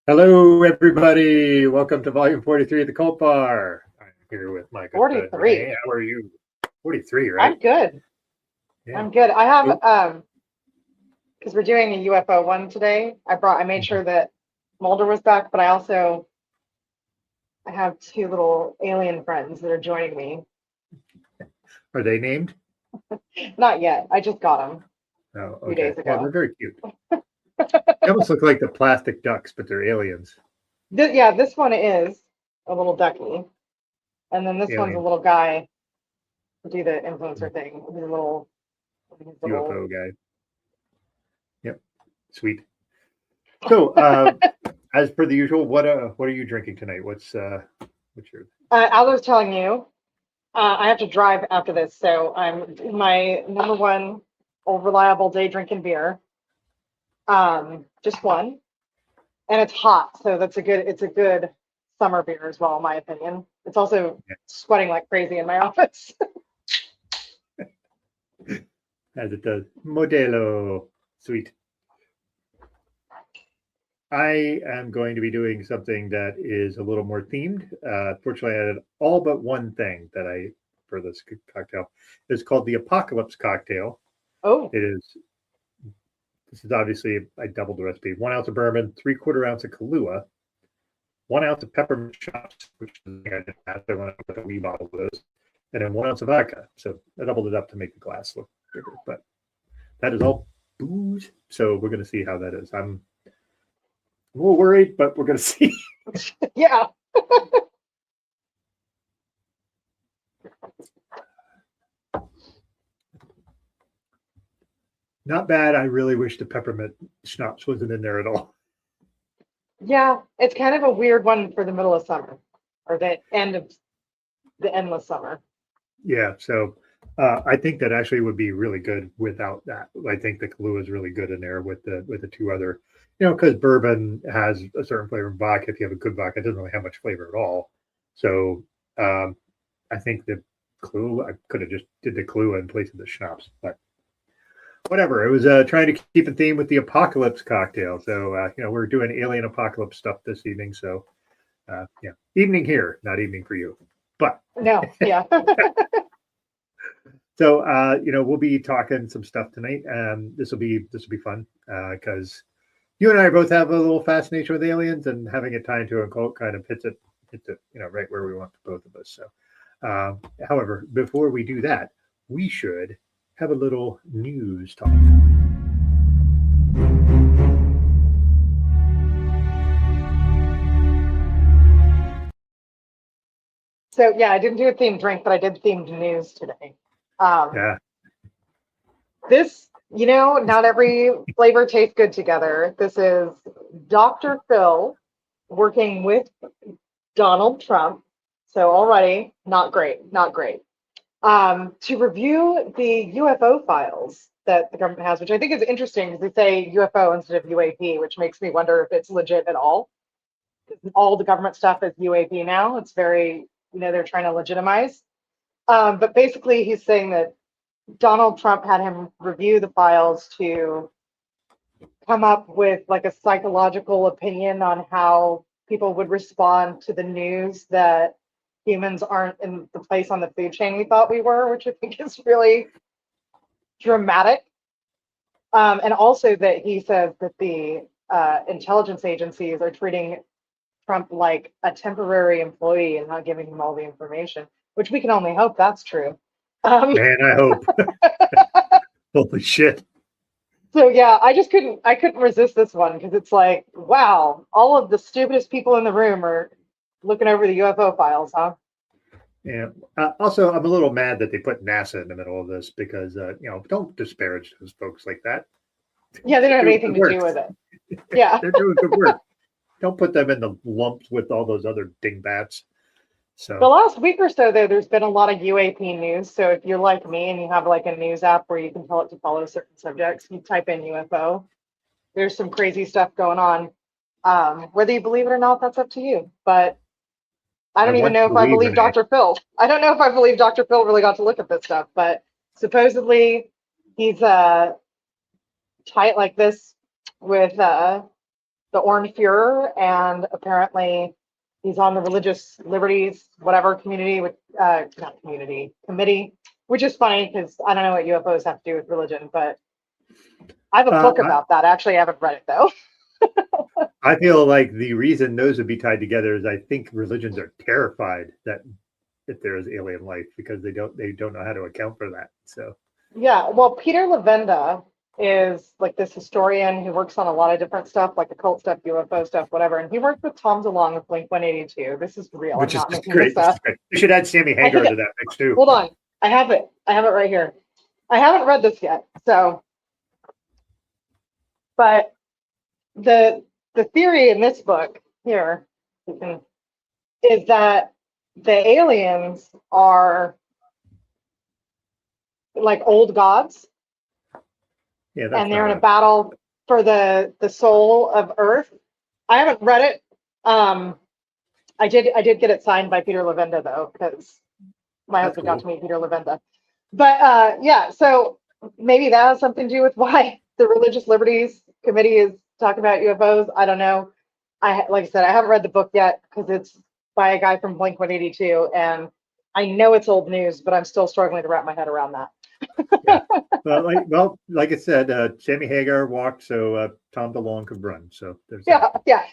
Hello, everybody. Welcome to Volume 43 of the Cult Bar. I'm here with my good friend 43. Renee. How are you? 43, right? I'm good. Yeah. I'm good. I have Oh, because we're doing a UFO one today. I made mhm. sure that Mulder was back, but I have two little alien friends that are joining me. Are they named? Not yet. I just got them Oh, a few okay. days Yeah, they're ago. very cute. They almost look like the plastic ducks, but they're aliens. Yeah, this one is a little ducky, and then this one's a Alien little guy to do the influencer thing. His little UFO guy. Yep. Sweet. So, as per the usual, what are you drinking tonight? What's your I was telling you, I have to drive after this, so I'm my number one old reliable day drinking beer. Just one, and it's hot, so it's a good summer beer as well, in my opinion. It's also sweating like crazy in my office. as it does? Modelo. Sweet. I am going to be doing something that is a little more themed. Fortunately, I had all but one thing that I for this cocktail. It's called the Apocalypse Cocktail. Oh, It is. This is obviously I doubled the recipe. 1 ounce of bourbon, 3/4 ounce of Kahlua, 1 ounce of peppermint schnapps, which is I didn't have. I went with a wee bottle of those, and then 1 ounce of vodka. So I doubled it up to make the glass look bigger. But that is all booze. So we're going to see how that is. I'm a little worried, but we're going to see. yeah. Not bad. I really wish the peppermint schnapps wasn't in there at all. Yeah, it's kind of a weird one for the middle of summer or the end of the endless summer. Yeah, so I think that actually would be really good without that. I think the Kahlua is really good in there with the two other, because bourbon has a certain flavor. In vodka, if you have a good vodka, it doesn't really have much flavor at all. So I think the Kahlua, I could have just did the Kahlua in place of the schnapps, but whatever. It was trying to keep a theme with the apocalypse cocktail. So we're doing alien apocalypse stuff this evening. So yeah, evening here, not evening for you. But No, yeah. so we'll be talking some stuff tonight. This will be fun because you and I both have a little fascination with aliens, and having it tied to a cult kind of hits it right where we want both of us. So, however, before we do that, we should have a little news talk. So yeah, I didn't do a themed drink, but I did themed news today. Um, Yeah, not every flavor tastes good together. This is Dr. Phil working with Donald Trump. So already not great, not great. To review the UFO files that the government has, which I think is interesting because they say UFO instead of UAP, which makes me wonder if it's legit at all. All the government stuff is UAP now. It's very, they're trying to legitimize. But basically, he's saying that Donald Trump had him review the files to come up with like a psychological opinion on how people would respond to the news that humans aren't in the place on the food chain we thought we were, which I think is really dramatic. And also that he says that the intelligence agencies are treating Trump like a temporary employee and not giving him all the information, which we can only hope that's true. Um, man, I hope. Holy shit! So yeah, I couldn't resist this one because it's like, wow, all of the stupidest people in the room are looking over the UFO files, huh? Yeah. Also, I'm a little mad that they put NASA in the middle of this because don't disparage those folks like that. Yeah, they don't have They're doing anything good to work. do with it. Yeah. They're doing good work. Don't put them in the lumps with all those other dingbats. The So last week or so, though, there's been a lot of UAP news. So if you're like me and you have like a news app where you can tell it to follow certain subjects, you type in UFO. There's some crazy stuff going on. Whether you believe it or not, that's up to you. But I I don't even want know to if I believe believe Renee. Dr. Phil. I don't know if I believe Dr. Phil really got to look at this stuff, but supposedly he's tight like this with the Orange Fuhrer, and apparently he's on the religious liberties, whatever community, with not community, committee, which is funny because I don't know what UFOs have to do with religion, but I have a book about that. Actually, I haven't read it though. I feel like the reason those would be tied together is I think religions are terrified that if there is alien life because they don't know how to account for that. So Yeah, well, Peter Levenda is like this historian who works on a lot of different stuff, like occult stuff, UFO stuff, whatever. And he worked with Tom DeLonge with Blink 182. This is real. which I'm is not just making great. this up. You should add Sammy I Hagar think, to that mix too. hold on. I have it. I have it right here. I haven't read this yet. So, but the theory in this book here is that the aliens are like old gods, Yeah, and they're in a battle for the soul of Earth. I haven't read it. I did get it signed by Peter Levenda though, because my husband got to meet Peter Levenda. But yeah, so maybe that has something to do with why the Religious Liberties Committee is talking about UFOs. I don't know. Like I said, I haven't read the book yet because it's by a guy from Blink 182, and I know it's old news, but I'm still struggling to wrap my head around that. Yeah. Like I said, Sammy Hagar walked so Tom DeLonge could run. So there's that. Yeah.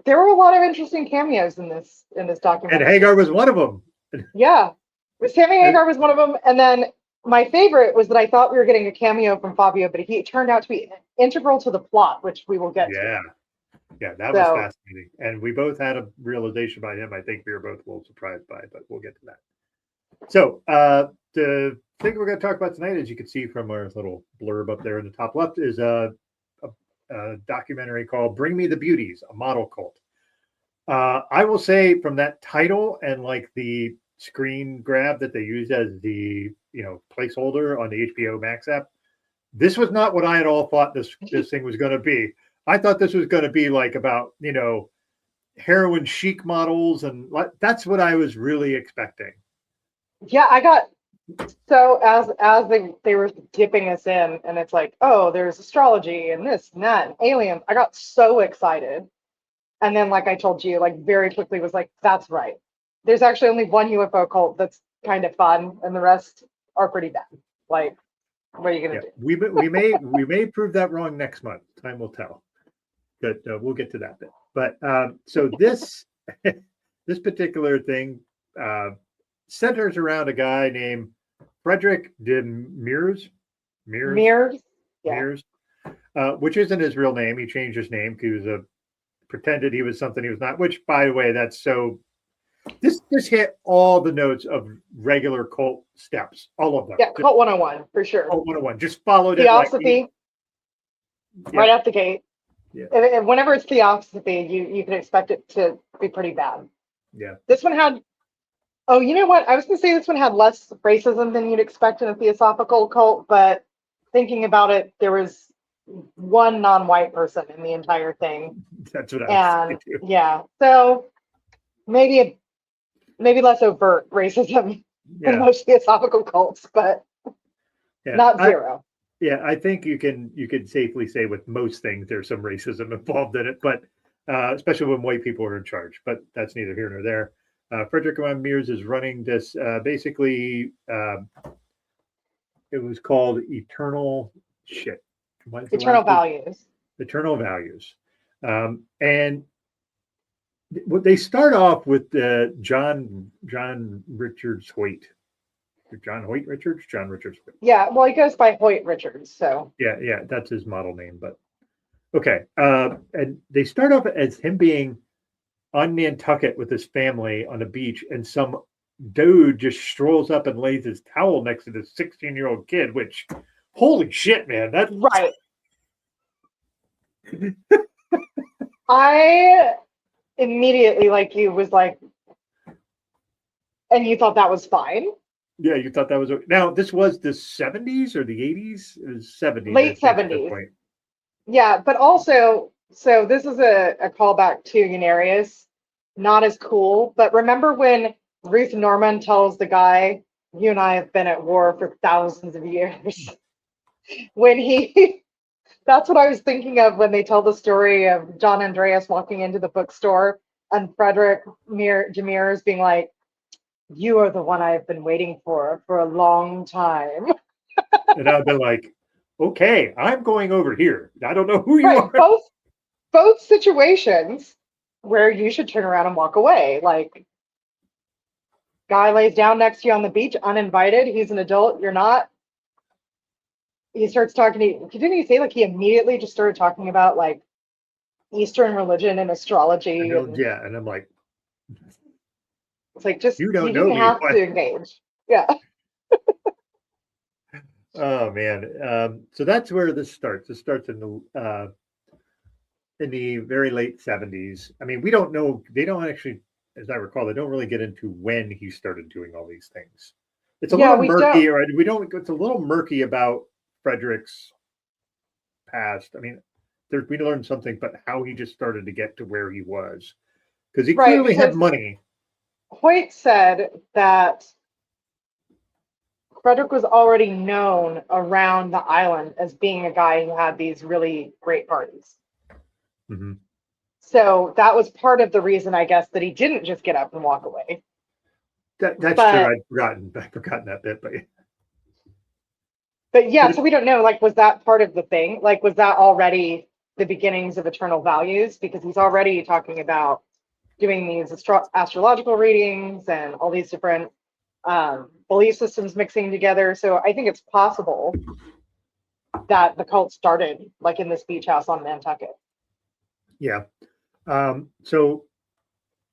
There were a lot of interesting cameos in this documentary. And Hagar was one of them. Yeah, Sammy Hagar was one of them, and then my favorite was that I thought we were getting a cameo from Fabio, but he turned out to be integral to the plot, which we will get to. Yeah, that was fascinating. And we both had a realization by him. I think we were both a little surprised by, but we'll get to that. So the thing we're going to talk about tonight, as you can see from our little blurb up there in the top left, is a documentary called Bring Me the Beauties, a model cult. I will say from that title and like the screen grab that they used as the placeholder on the HBO Max app, this was not what I had all thought this thing was going to be. I thought this was going to be like about heroin chic models, and that's what I was really expecting. Yeah, I got so as they were dipping us in, and it's like, oh, there's astrology and this and that and aliens. I got so excited, and then like I told you, like very quickly was like, that's right. There's actually only one UFO cult that's kind of fun, and the rest are pretty bad. Like, what are you gonna do? We may prove that wrong next month. Time will tell. But we'll get to that bit. But so this this particular thing centers around a guy named Frederick de Mears, which isn't his real name. He changed his name because he was pretended he was something he was not. Which, by the way, that's so. This hit all the notes of regular cult steps, all of them. Yeah, cult 101 for sure. Cult 101, just followed Theosophy, right out the gate. Yeah. And whenever it's theosophy, you can expect it to be pretty bad. Yeah. This one had. Oh, you know what? I was going to say this one had less racism than you'd expect in a theosophical cult, but thinking about it, there was one non-white person in the entire thing. That's what I was too. Yeah, so maybe less overt racism than most theosophical cults, but not zero. I think you can safely say with most things there's some racism involved in it, but especially when white people are in charge. But that's neither here nor there. Frederick von Mears is running this. Basically, it was called Eternal Values. Eternal Values, and they start off with John Richards Hoyt. John Richards Hoyt. Yeah, well, he goes by Hoyt Richards, so yeah, that's his model name. But okay, and they start off as him being on Nantucket with his family on the beach, and some dude just strolls up and lays his towel next to this 16-year-old kid. Which, holy shit, man! That's right. I immediately, like you, was like, and you thought that was fine. Yeah, you thought that was now. This was the 70s or the 80s? It was 70s. Late 70s. Yeah, but also, so this is a callback to Unarius. Not as cool, but remember when Ruth Norman tells the guy, "You and I have been at war for thousands of years," when he That's what I was thinking of when they tell the story of John Andreas walking into the bookstore and Frederick Demirs being like, "You are the one I've been waiting for a long time." And I've been like, okay, I'm going over here. I don't know who you Right, are. both situations where you should turn around and walk away. Like, guy lays down next to you on the beach uninvited. He's an adult. You're not. He starts talking to you. Didn't he say like he immediately just started talking about like Eastern religion and I astrology? know, And yeah. And I'm like, it's like, just, you you don't know didn't me. have What? to engage. Yeah. Oh man. So that's where this starts. This starts in the very late 70s. I mean, we don't know. They don't actually, as I recall, they don't really get into when he started doing all these things. It's a Yeah, little we don't. murky, right? We don't. It's a little murky about Frederick's past. I mean, we learned something, but how he just started to get to where he was because he Right, clearly had because money. Hoyt said that Frederick was already known around the island as being a guy who had these really great parties. Mhm. So that was part of the reason, I guess, that he didn't just get up and walk away. That's true. But I'd forgotten that bit, but yeah, but so we don't know, like, was that part of the thing? Like, was that already the beginnings of eternal values? Because he's already talking about doing these astrological readings and all these different belief systems mixing together. So I think it's possible that the cult started like in this beach house on Nantucket. yeah. So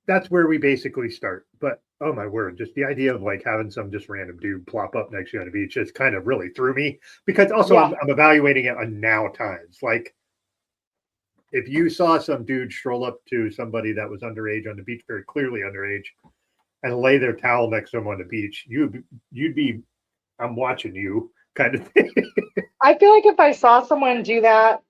that's where we basically start. But oh my word, just the idea of like having some just random dude plop up next to you on the beach just kind of really threw me because also Yeah. I'm evaluating it on now times. Like if you saw some dude stroll up to somebody that was underage on the beach, very clearly underage, and lay their towel next to him on the beach, you'd be I'm watching you kind of thing. I feel like if I saw someone do that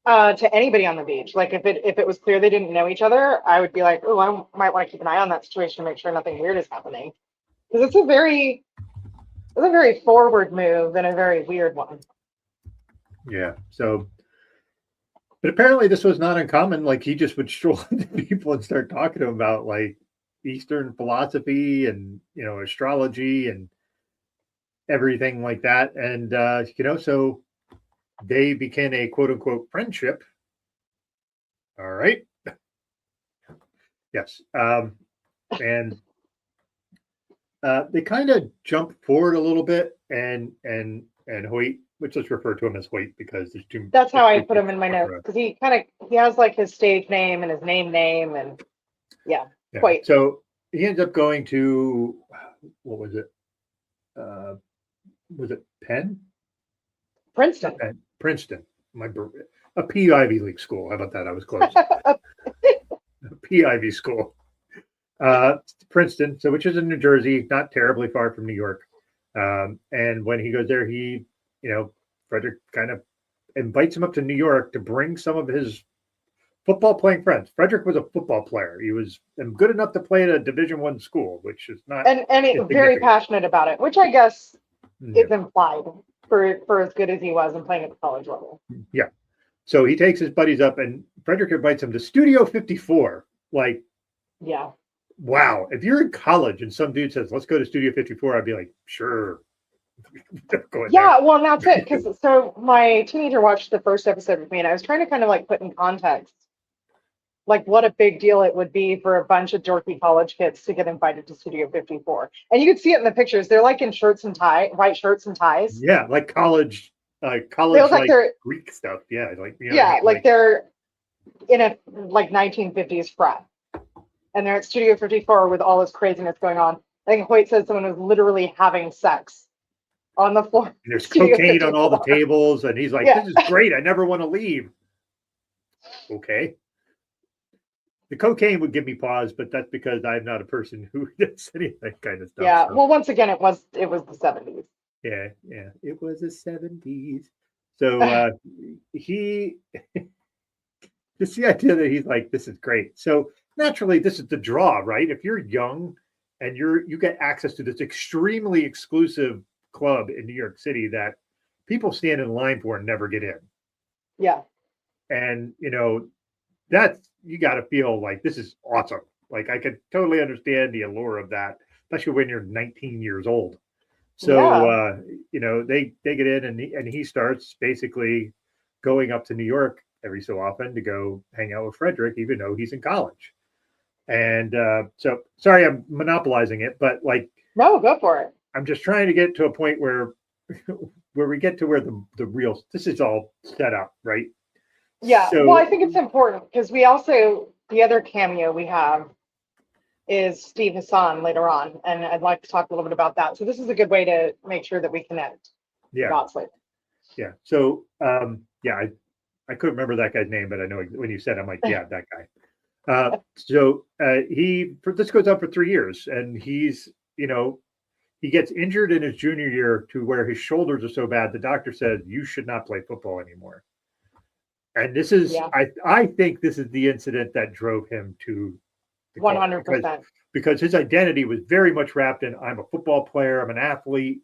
to anybody on the beach, like if it was clear they didn't know each other, I would be like, oh, I might want to keep an eye on that situation to make sure nothing weird is happening. Because it's a very forward move and a very weird one. Yeah. So but apparently this was not uncommon. Like he just would stroll into people and start talking to them about like Eastern philosophy and astrology and everything like that. And so they became a quote unquote friendship. All right. Yes. And they kind of jump forward a little bit, and Hoyt, which let's refer to him as Hoyt because there's too That's how there's I too put much him in my talk notes around. because he has like his stage name and his name and yeah, Yeah. quite So he ends up going to what was it? Uh, was it Penn? Not Princeton. Penn, Princeton. My a P Ivy League school. How about that? I was close. A P Ivy school. Princeton, so which is in New Jersey, not terribly far from New York. And when he goes there, Frederick kind of invites him up to New York to bring some of his football playing friends. Frederick was a football player. He was good enough to play at a Division I school, which is not and very insignificant. passionate about it, which I guess Yeah. is implied for as good as he was and playing at the college level. Yeah. So he takes his buddies up, and Frederick invites him to Studio 54. Like, Yeah. wow. If you're in college and some dude says, let's go to Studio 54, I'd be like, sure. Go in there. Yeah, well, and that's it. Because so my teenager watched the first episode with me, and I was trying to kind of like put in context, like what a big deal it would be for a bunch of dorky college kids to get invited to Studio 54. And you can see it in the pictures. They're like in white shirts and ties. Yeah, like They college look like like they're, Greek stuff. Yeah, like you know what I yeah, mean? like Like they're in a like 1950s frat. And they're at Studio 54 with all this craziness going on. I think Hoyt said someone was literally having sex on the floor of there's Studio cocaine on all the 54. tables, and he's like, Yeah. "This is great. I never want to leave." Okay, the cocaine would give me pause, but that's because I'm not a person who does any of that kind of stuff. Yeah. So Well, once again, it was the 70s. yeah, yeah, it was the '70s. So he just the idea that he's like, "This is great." So naturally, this is the draw, right? If you're young and you get access to this extremely exclusive club in New York City that people stand in line for and never get in. Yeah. And that's, you got to feel like this is awesome. Like I could totally understand the allure of that, especially when you're 19 years old. So Yeah. they get in, and he starts basically going up to New York every so often to go hang out with Frederick, even though he's in college. And so sorry, I'm monopolizing it, but like No, go for it. I'm just trying to get to a point where where we get to where the real, this is all set up, right? Yeah. Well, I So think it's important because we also, the other cameo we have is Steve Hassan later on. And I'd like to talk a little bit about that. So this is a good way to make sure that we connect the yeah, dots later. yeah. So yeah, I couldn't remember that guy's name, but I know when you said, I'm like, yeah, that guy. This goes on for 3 years, and he gets injured in his junior year to where his shoulders are so bad the doctor said you should not play football anymore. And this is, Yeah. I think this is the incident that drove him to the cult, 100%. because his identity was very much wrapped in, I'm a football player, I'm an athlete,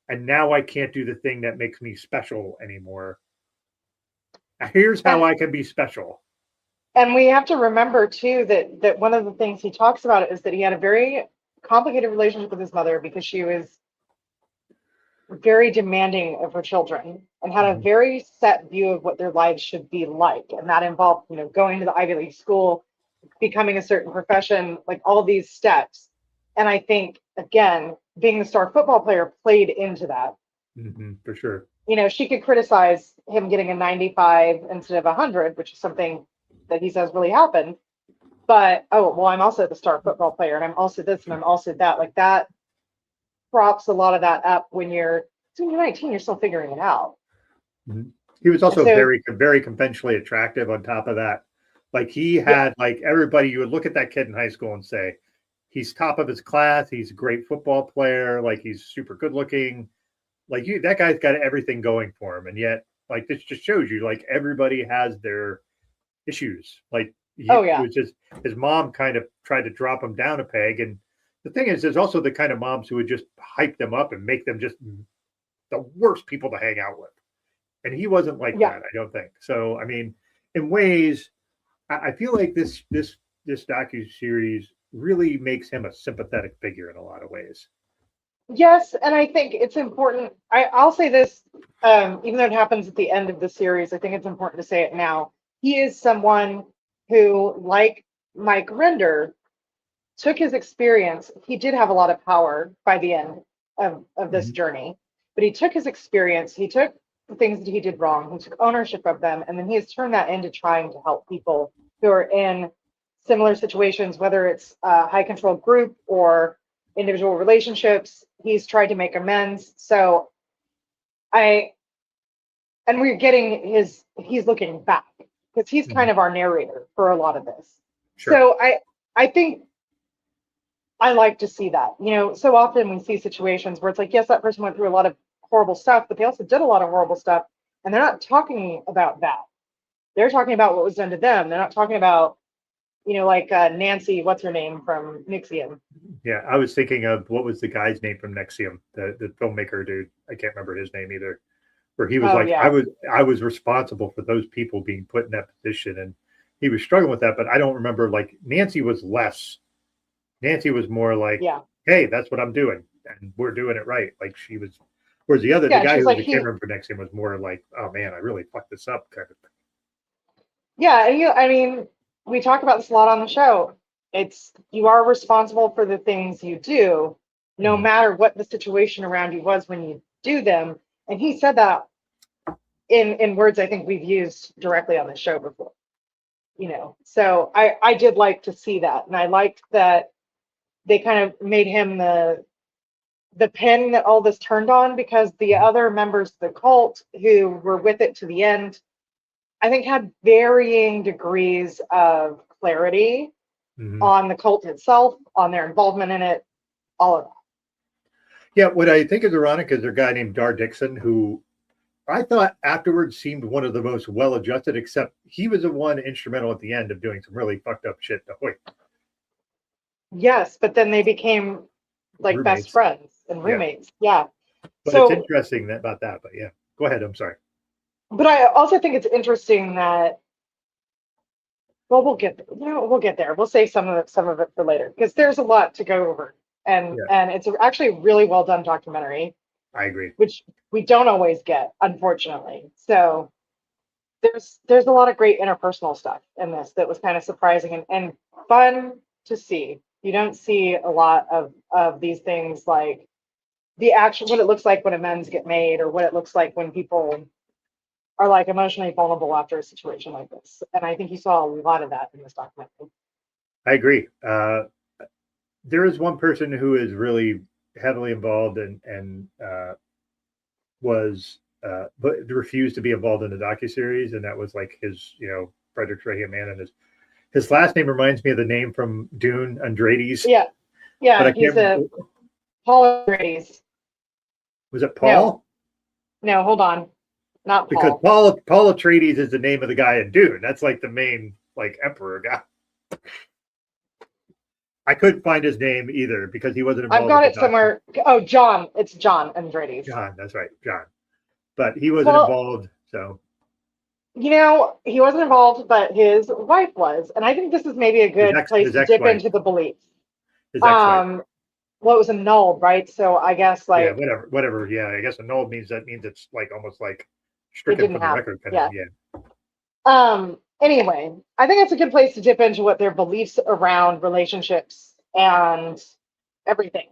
and now I can't do the thing that makes me special anymore. Here's how And I can be special. and we have to remember too that one of the things he talks about is that he had a very complicated relationship with his mother because she was very demanding of her children and had a Mhm. very set view of what their lives should be like. And that involved, going to the Ivy League school, becoming a certain profession, like all these steps. And I think, again, being the star football player played into that. For sure. She could criticize him getting a 95 instead of 100, which is something that he says really happened. But, oh, well, I'm also the star football player and I'm also this and I'm also that. Like that props a lot of that up when you're 19, you're still figuring it out. Mhm. He was And also so, very, very conventionally attractive on top of that. Like he yeah, had, like, everybody, you would look at that kid in high school and say, he's top of his class. He's a great football player. Like he's super good looking. Like that guy's got everything going for him. And yet, like, this just shows you, like, everybody has their issues. Like oh, it yeah, was just, his mom kind of tried to drop him down a peg. And the thing is, there's also the kind of moms who would just hype them up and make them just the worst people to hang out with. And he wasn't like yeah. that, I don't think. So, I mean, in ways, I feel like this docu series really makes him a sympathetic figure in a lot of ways. Yes, and I think it's important. I'll say this, even though it happens at the end of the series, I think it's important to say it now. He is someone who, like Mike Render, took his experience. He did have a lot of power by the end of this Mhm. journey, but he took his experience, he took the things that he did wrong, he took ownership of them, and then he has turned that into trying to help people who are in similar situations, whether it's a high control group or individual relationships. He's tried to make amends. So I, and we're getting he's looking back because he's kind Mhm. of our narrator for a lot of this. Sure. So I think I like to see that. So often we see situations where it's like, yes, that person went through a lot of horrible stuff, but they also did a lot of horrible stuff. And they're not talking about that. They're talking about what was done to them. They're not talking about, like Nancy, what's her name from Nixium? Yeah, I was thinking of, what was the guy's name from Nexium, the filmmaker dude. I can't remember his name either. Where he was Oh, like, yeah. I was responsible for those people being put in that position, and he was struggling with that. But I don't remember, like, Nancy was less. Nancy was more like, Yeah. hey, that's what I'm doing, and we're doing it right. Like she was, whereas the Yeah. And guy she's who was like, the cameraman for Nexium was more like, oh man, I really fucked this up, kind of thing. yeah. And I mean, we talk about this a lot on the show. You are responsible for the things you do, no Mhm. matter what the situation around you was when you do them. And he said that in words I think we've used directly on the show before. So I did like to see that, and I liked that they kind of made him the pin that all this turned on, because the Mhm. other members of the cult who were with it to the end, I think, had varying degrees of clarity Mhm. on the cult itself, on their involvement in it, all of that. Yeah, what I think is ironic is their guy named Dar Dixon, who I thought afterwards seemed one of the most well adjusted, except he was the one instrumental at the end of doing some really fucked up shit to Hoyt. Yes, but then they became like best Roommates. friends and Yeah. roommates. Yeah. But it's So interesting about that. But yeah, go ahead. I'm sorry. But I also think it's interesting that, well, we'll get there. We'll save some of it for later because there's a lot to go over, Yeah, and it's actually a really well done documentary, I agree. which we don't always get, unfortunately. So there's a lot of great interpersonal stuff in this that was kind of surprising and fun to see. You don't see a lot of these things, like the actual what it looks like when amends get made, or what it looks like when people are like emotionally vulnerable after a situation like this. And I think you saw a lot of that in this documentary. I agree. There is one person who is really heavily involved and was but refused to be involved in the docuseries, and that was like his, Frederick Trahia Man, and his last name reminds me of the name from Dune, Andredes, Yeah, but I yeah, he's can't. a Paul Atreides. Was it No, Paul? no, hold on, not Because Paul. Paul Atreides is the name of the guy in Dune. That's like the main like emperor guy. I couldn't find his name either because he wasn't I've involved with got the it docu. somewhere. Oh, John. It's John Andredes. John, that's right, John. But he wasn't Well, involved, so he wasn't involved, but his wife was, and I think this is maybe a his good ex place his to ex dip wife, into the beliefs. his ex wife. Um, well, it was annulled, right? So I guess Yeah, like whatever. Yeah, I guess annulled means it's like almost like it stricken didn't from the happen. record, kind of. Yeah. Yeah, Anyway, I think it's a good place to dip into what their beliefs around relationships and everything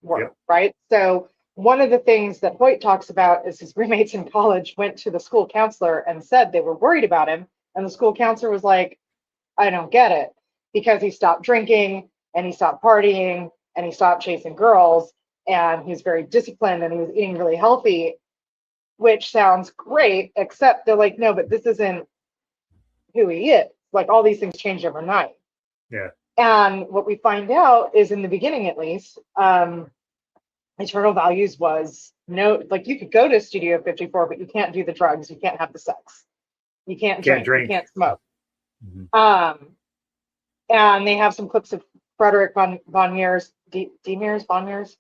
were, yep, right? So one of the things that Hoyt talks about is his roommates in college went to the school counselor and said they were worried about him, and the school counselor was like, I don't get it, because he stopped drinking and he stopped partying and he stopped chasing girls and he was very disciplined and he was eating really healthy, which sounds great, except they're like, no, but this isn't who he is. Like all these things change overnight. yeah. And what we find out is in the beginning, at least, eternal values was no, like you could go to Studio 54, but you can't do the drugs, you can't have the sex, you can't Can't drink, you drink. can't smoke. Mm-hmm. And they have some clips of Frederick von Meers, Meers, von Meers,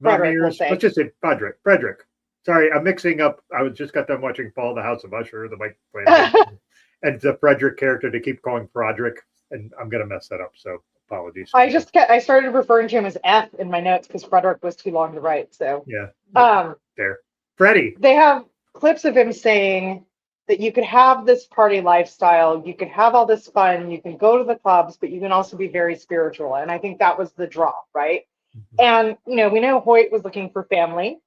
Frederick, we'll Mears. Let's say. just say Frederick. Frederick. Sorry, I'm mixing up. I was just got done watching Paul the House of Usher, the Mike Flanagan, and the Frederick character to keep calling Broderick, and I'm gonna mess that up. So apologies. I started referring to him as F in my notes because Frederick was too long to write. So Yeah, um, there, Freddie. they have clips of him saying that you could have this party lifestyle, you could have all this fun, you can go to the clubs, but you can also be very spiritual. And I think that was the draw, right? Mm-hmm. And we know Hoyt was looking for family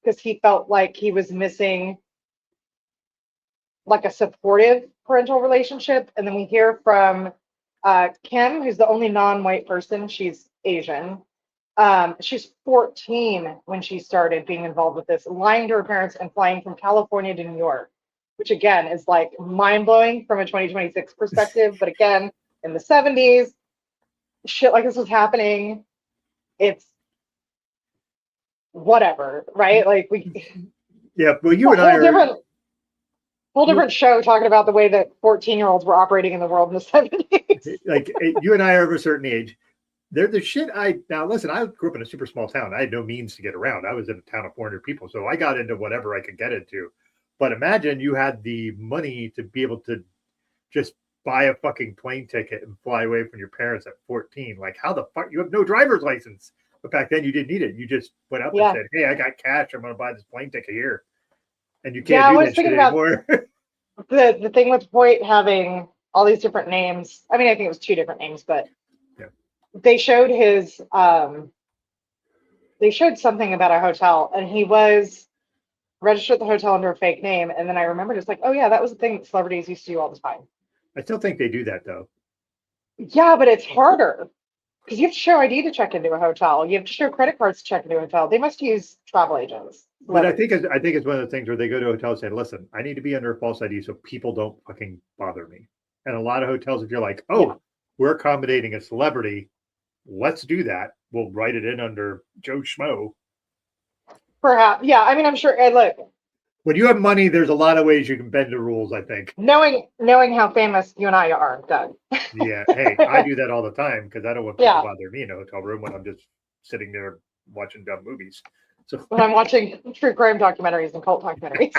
because he felt like he was missing like a supportive parental relationship. And then we hear from Kim, who's the only non-white person. She's Asian. She's 14 when she started being involved with this, lying to her parents and flying from California to New York, which again is like mind blowing from a 2026 perspective. But again, in the 70s, shit like this was happening. It's whatever, right? Like Yeah, well, it's you a and I whole are different show talking about the way that 14-year-olds were operating in the world in the 70s. like you and I are of a certain age. They're the shit. Now listen. I grew up in a super small town. I had no means to get around. I was in a town of 400 people, so I got into whatever I could get into. But imagine you had the money to be able to just buy a fucking plane ticket and fly away from your parents at 14. Like, how the fuck? You have no driver's license. But back then you didn't need it. You just went up and Yeah. said, hey, I got cash. I'm going to buy this plane ticket here. And you can't Yeah, I do was that shit thinking about anymore. the thing with Hoyt having all these different names. I mean, I think it was two different names, but Yeah. they showed they showed something about a hotel, and he was registered at the hotel under a fake name. And then I remembered it's like, oh yeah, that was the thing that celebrities used to do all the time. I still think they do that though. Yeah, but it's harder because you have to show ID to check into a hotel. You have to show credit cards to check into a hotel. They must use travel agents, But celebrities. I think it's one of the things where they go to a hotel and say, listen, I need to be under a false ID so people don't fucking bother me. And a lot of hotels, if you're like, Yeah, oh, we're accommodating a celebrity, let's do that. We'll write it in under Joe Schmo. perhaps. Yeah, I mean, I'm sure. And look, When you have money, there's a lot of ways you can bend the rules, I think. knowing how famous you and I are, Doug. Yeah. Hey, I do that all the time because I don't want people Yeah, bother me in a hotel room when I'm just sitting there watching dumb movies. So when I'm watching true crime documentaries and cult documentaries.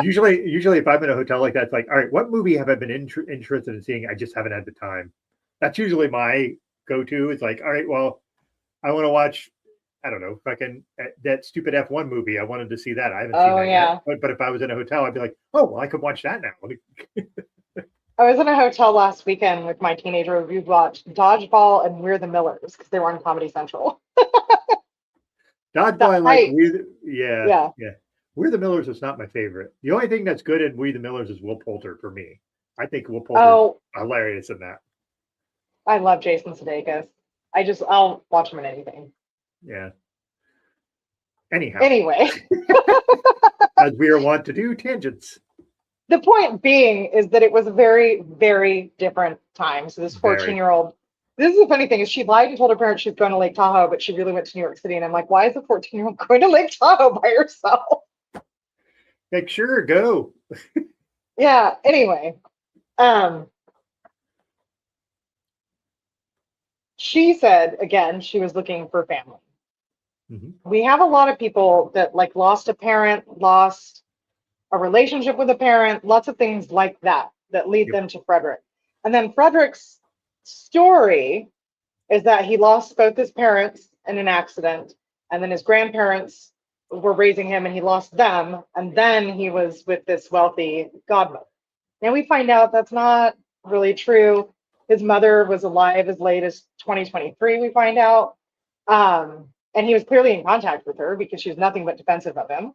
usually if I'm in a hotel like that, it's like, all right, what movie have I been interested in seeing? I just haven't had the time. That's usually my go-to. It's like, all right, well, I want to watch, I don't know, fucking that stupid F1 movie. I wanted to see that. I haven't seen Oh that yet. yeah. But if I was in a hotel, I'd be like, oh, well, I could watch that now. I was in a hotel last weekend with my teenager. We watched Dodgeball and We're the Millers because they were on Comedy Central. Dodgeball, The I like. hype. Yeah, Yeah. yeah. We're the Millers is not my favorite. The only thing that's good in We the Millers is Will Poulter for me. I think Will Poulter is Oh, hilarious in that. I love Jason Sudeikis. I'll watch him in anything. Yeah. Anyhow, Anyway, as we are wont to do, tangents. the point being is that it was a very, very different time. So this Very. 14-year-old, this is the funny thing is she lied and told her parents she was going to Lake Tahoe, but she really went to New York City. And I'm like, why is a 14-year-old going to Lake Tahoe by herself? Like, sure, go. Yeah. Anyway, she said again she was looking for family. Mhm. We have a lot of people that like lost a parent, lost a relationship with a parent, lots of things like that that lead Yep. them to Frederick. And then Frederick's story is that he lost both his parents in an accident, and then his grandparents were raising him and he lost them, and then he was with this wealthy godmother. Now we find out that's not really true. His mother was alive as late as 2023, we find out. And he was clearly in contact with her because she was nothing but defensive of him.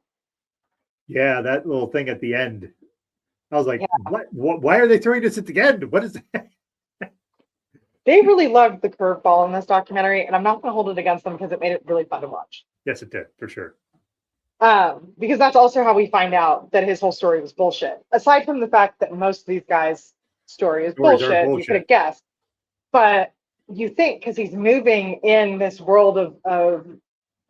Yeah, that little thing at the end. I was like, Yeah. what? Why are they throwing this at the end? What is that? They really loved the curveball in this documentary, and I'm not going to hold it against them because it made it really fun to watch. Yes, it did, for sure. Because that's also how we find out that his whole story was bullshit. Aside from the fact that most of these guys' story is Stories are bullshit, you could have guessed. But you think because he's moving in this world of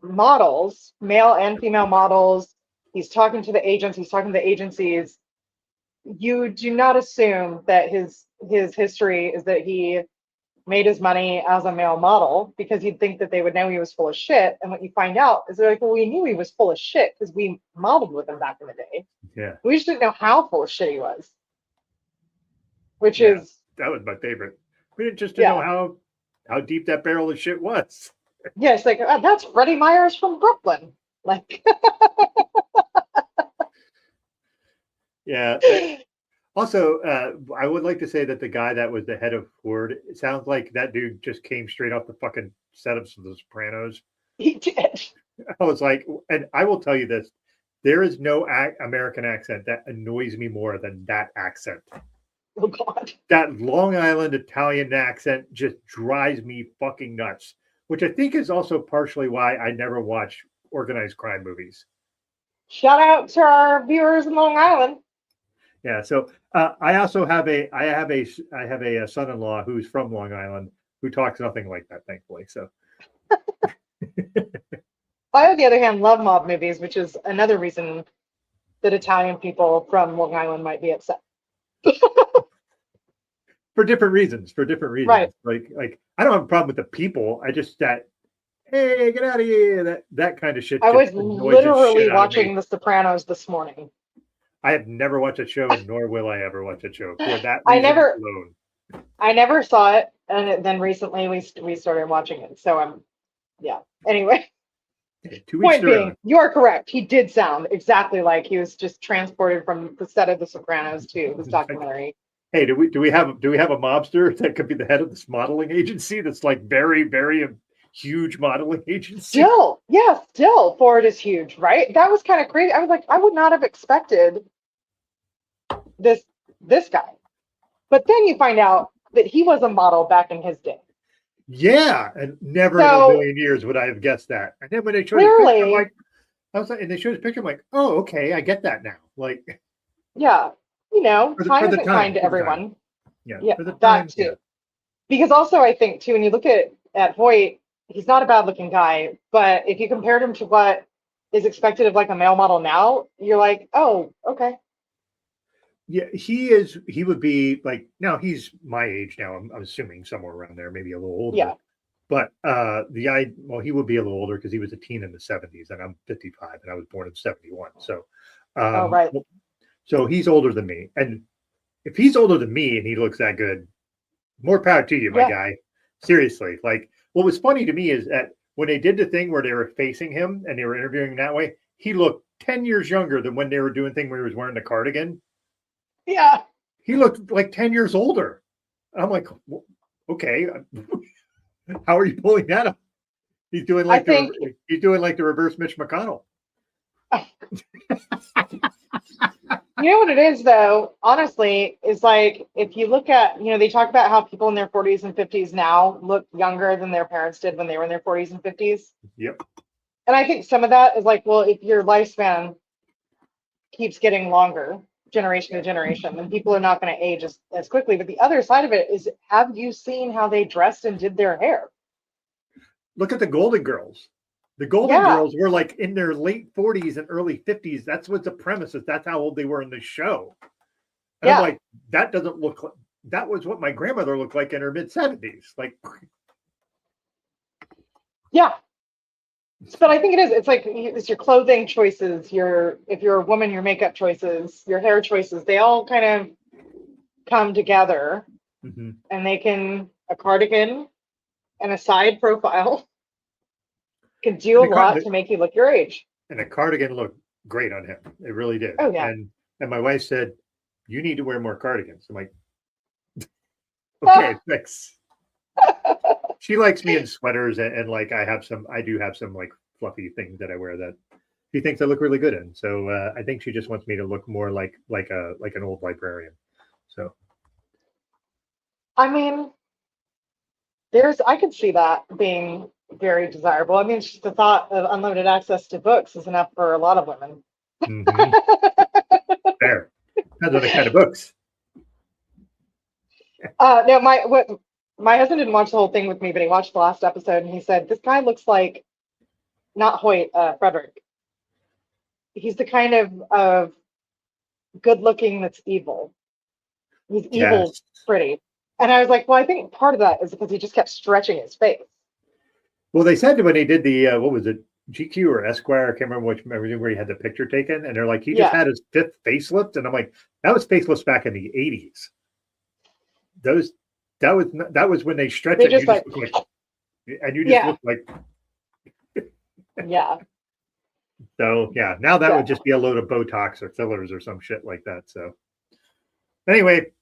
models, male and female models, he's talking to the agents, he's talking to the agencies. You do not assume that his history is that he made his money as a male model because you'd think that they would know he was full of shit. And what you find out is they're like, well, we knew he was full of shit because we modeled with him back in the day. Yeah. We just didn't know how full of shit he was. Which Yeah, is that was my favorite. We didn't just to yeah. know how deep that barrel of shit was. Yeah, it's like that's Freddie Myers from Brooklyn. Like Yeah. Also, I would like to say that the guy that was the head of Ford, it sounds like that dude just came straight off the fucking set of The Sopranos. he did. I was like, and I will tell you this: there is no American accent that annoys me more than that accent. Oh God. That Long Island Italian accent just drives me fucking nuts. Which I think is also partially why I never watch organized crime movies. Shout out to our viewers in Long Island. Yeah, so I also have a son-in-law who's from Long Island who talks nothing like that, thankfully. So I, on the other hand, love mob movies, which is another reason that Italian people from Long Island might be upset. for different reasons, Right. like I don't have a problem with the people. I just that hey, get out of here, that kind of shit. I was just annoys the literally shit out of me. watching The Sopranos this morning. I have never watched a show, nor will I ever watch a show for that I reason never- alone. I never saw it, and then recently we started watching it. So yeah. Anyway, point being, you're correct. He did sound exactly like he was just transported from the set of The Sopranos to this documentary. Hey, do we have a mobster that could be the head of this modeling agency? That's like very, very huge modeling agency. Still, Ford is huge, right? That was kind of crazy. I was like, I would not have expected this guy. But then you find out that he was a model back in his day. Yeah, and never in a million years would I have guessed that. And then when they showed his picture, I'm like, and they showed his picture, I'm like, oh, okay, I get that now. Like, yeah, time isn't kind to everyone. Yeah, for the time, that too. Yeah. Because also, I think too, when you look at Hoyt, he's not a bad-looking guy, but if you compared him to what is expected of like a male model now, you're like, oh, okay. Yeah, he would be like, now he's my age now. I'm assuming somewhere around there, maybe a little older. Yeah. But well, he would be a little older because he was a teen in the 70s, and I'm 55, and I was born in 71. So, Oh, right. so he's older than me, and if he's older than me and he looks that good, more power to you, my Yeah. guy. Seriously, like what was funny to me is that when they did the thing where they were facing him and they were interviewing that way, he looked 10 years younger than when they were doing thing where he was wearing the cardigan. Yeah. He looked like 10 years older. I'm like, okay, how are you pulling that up? He's doing I like think he's doing like the reverse Mitch McConnell. you know what it is, though, honestly, is like if you look at, they talk about how people in their 40s and 50s now look younger than their parents did when they were in their 40s and 50s. Yep. And I think some of that is like, well, if your lifespan keeps getting longer, generation to generation, then people are not going to age as quickly. But the other side of it is, have you seen how they dressed and did their hair? Look at the Golden Girls. The Golden Yeah. Girls were like in their late 40s and early 50s. That's what the premise is. That's how old they were in the show. And Yeah. I'm like, that doesn't look like that was what my grandmother looked like in her mid 70s. Like, Yeah. But I think it is. It's like it's your clothing choices, if you're a woman, your makeup choices, your hair choices, they all kind of come together mhm. and a cardigan and a side profile can do a lot to make you look your age. And the cardigan looked great on him. It really did. Oh, yeah. And my wife said, you need to wear more cardigans. I'm like, okay, thanks. She likes me in sweaters and like I do have some like fluffy things that I wear that she thinks I look really good in. So I think she just wants me to look more like an old librarian. So I mean, I could see that being very desirable. I mean, just the thought of unlimited access to books is enough for a lot of women. Fair. Depends on the kind of books. No, my husband didn't watch the whole thing with me, but he watched the last episode and he said, this guy looks like not Hoyt, Frederick. He's the kind of good looking that's evil. He's evil, Yes. pretty. And I was like, well, I think part of that is because he just kept stretching his face. Well, they said when they did the what was it, GQ or Esquire? I can't remember where he had the picture taken, and they're like, he just had his 5th facelift, and I'm like, that was facelifts back in the 80s. That was when they stretched it. Just and you just look like. Yeah. So yeah, now that would just be a load of Botox or fillers or some shit like that. So anyway,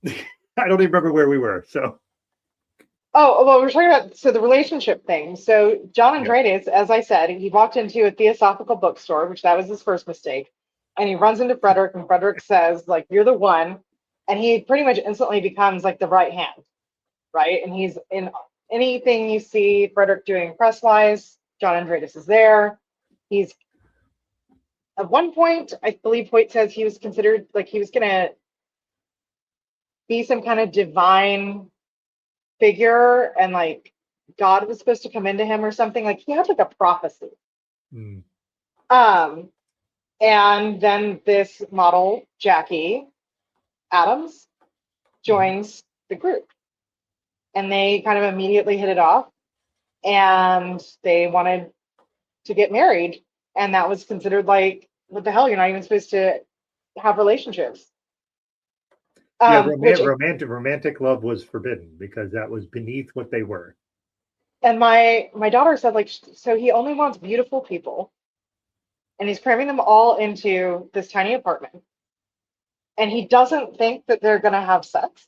I don't even remember where we were. So. Oh, well, we're talking about the relationship thing. So John Andreades, as I said, he walked into a theosophical bookstore, which that was his first mistake. And he runs into Frederick, and Frederick says, like, you're the one. And he pretty much instantly becomes like the right hand, right? And he's in anything you see Frederick doing press-wise, John Andreades is there. He's at one point, I believe Hoyt says he was considered like he was going to be some kind of divine figure and like God was supposed to come into him or something. Like he had like a prophecy. And then this model, Jackie Adams, joins the group. And they kind of immediately hit it off. And they wanted to get married. And that was considered like, what the hell? You're not even supposed to have relationships. Yeah, romantic love was forbidden because that was beneath what they were. And my daughter said, like, so he only wants beautiful people, and he's cramming them all into this tiny apartment, and he doesn't think that they're gonna have sex.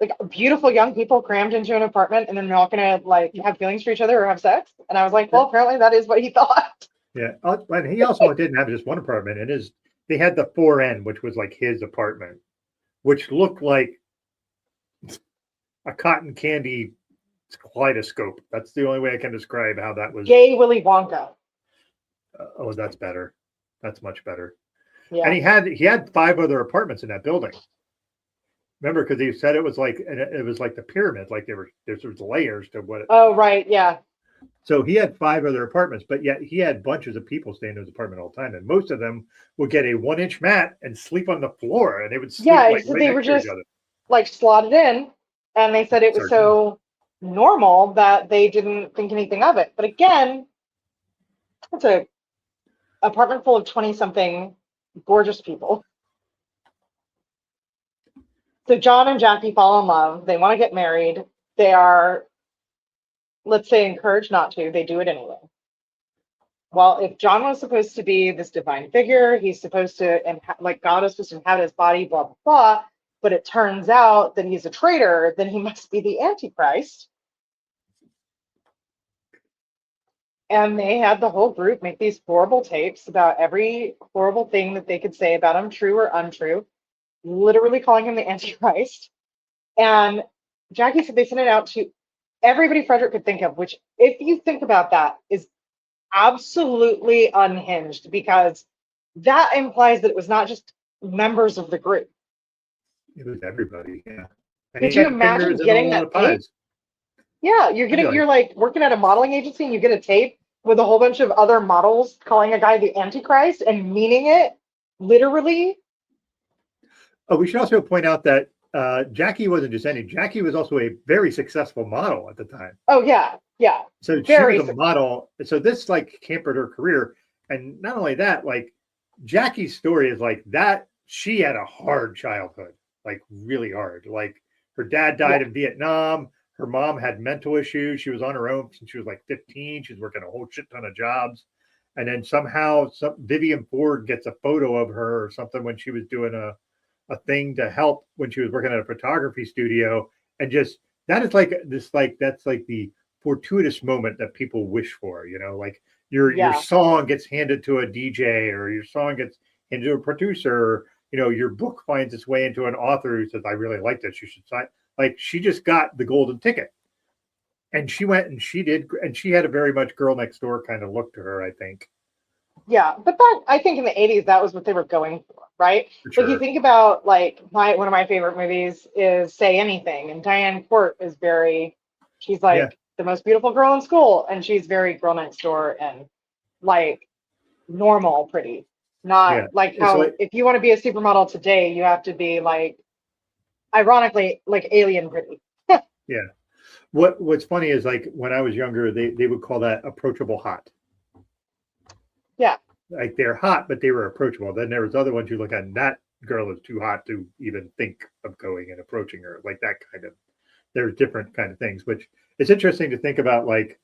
Like beautiful young people crammed into an apartment, and then they're not gonna like have feelings for each other or have sex. And I was like, well, apparently that is what he thought. Yeah, and he also didn't have just one apartment. And they had the 4N, which was like his apartment, which looked like a cotton candy kaleidoscope. That's the only way I can describe how that was. Gay Willy Wonka. Oh, that's better. That's much better. Yeah. And he had 5 other apartments in that building. Remember, because he said it was like the pyramid, like there's layers to what. Oh right, yeah. So he had 5 other apartments, but yet he had bunches of people staying in his apartment all the time, and most of them would get a 1-inch mat and sleep on the floor, and they would sleep so right they were just like slotted in, and they said it was so normal that they didn't think anything of it. But again, it's a apartment full of 20 something gorgeous people. So John and Jackie fall in love. They want to get married. They are, let's say, encouraged not to. They do it anyway. Well, if John was supposed to be this divine figure, he's supposed to, like God is supposed to inhabit his body, blah, blah, blah, but it turns out that he's a traitor, then he must be the Antichrist. And they had the whole group make these horrible tapes about every horrible thing that they could say about him, true or untrue, literally calling him the Antichrist. And Jackie said they sent it out to everybody Frederick could think of, which, if you think about that, is absolutely unhinged, because that implies that it was not just members of the group. It was everybody. Yeah. And Could he you had imagine fingers in a getting lot that of tape? pies. Yeah, I'd you're like working at a modeling agency and you get a tape with a whole bunch of other models calling a guy the Antichrist and meaning it literally. Oh, we should also point out that Jackie wasn't just any. Jackie was also a very successful model at the time. Oh yeah, yeah. So she Very was a model. So this like hampered her career. And not only that, like Jackie's story is like that. She had a hard childhood, like really hard. Like her dad died Yeah. in Vietnam. Her mom had mental issues. She was on her own since she was like 15. She was working a whole shit ton of jobs. And then somehow Vivian Ford gets a photo of her or something when she was doing a thing to help when she was working at a photography studio. And just that is like this, like that's like the fortuitous moment that people wish for, you know, like your Yeah. song gets handed to a DJ or your song gets handed to a producer, or, you know, your book finds its way into an author who says, I really like this, you should sign. Like she just got the golden ticket. And she went and she did, and she had a very much girl next door kind of look to her, I think. Yeah, but that, I think in the 80s that was what they were going for, right? For Like you sure. think about like one of my favorite movies is Say Anything, and Diane Court is very, she's Yeah. like the most beautiful girl in school, and she's very girl next door and like normal pretty. Not Yeah. like It's how like, if you want to be a supermodel today, you have to be like ironically like alien pretty. yeah. What's funny is like when I was younger, they would call that approachable hot. Yeah. Like they're hot, but they were approachable. Then there was other ones you look at, and that girl is too hot to even think of going and approaching her. Like that kind of. There's different kind of things, which it's interesting to think about. Like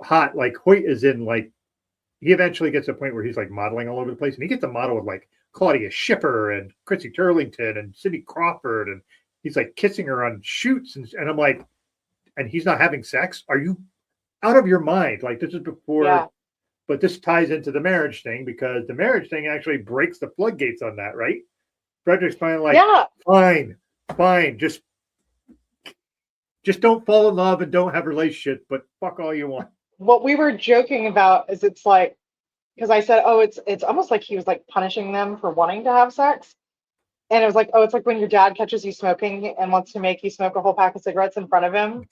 hot, like Hoyt is in like he eventually gets to a point where he's like modeling all over the place, and he gets to model with like Claudia Schiffer and Chrissy Turlington and Cindy Crawford, and he's like kissing her on shoots, and I'm like, and he's not having sex. Are you out of your mind? Like this is Yeah. before, but this ties into the marriage thing because the marriage thing actually breaks the floodgates on that, right? Frederick's finally like, Yeah. fine, fine, just don't fall in love and don't have relationships, but fuck all you want. What we were joking about is it's like because I said, oh, it's almost like he was like punishing them for wanting to have sex. And it was like, oh, it's like when your dad catches you smoking and wants to make you smoke a whole pack of cigarettes in front of him.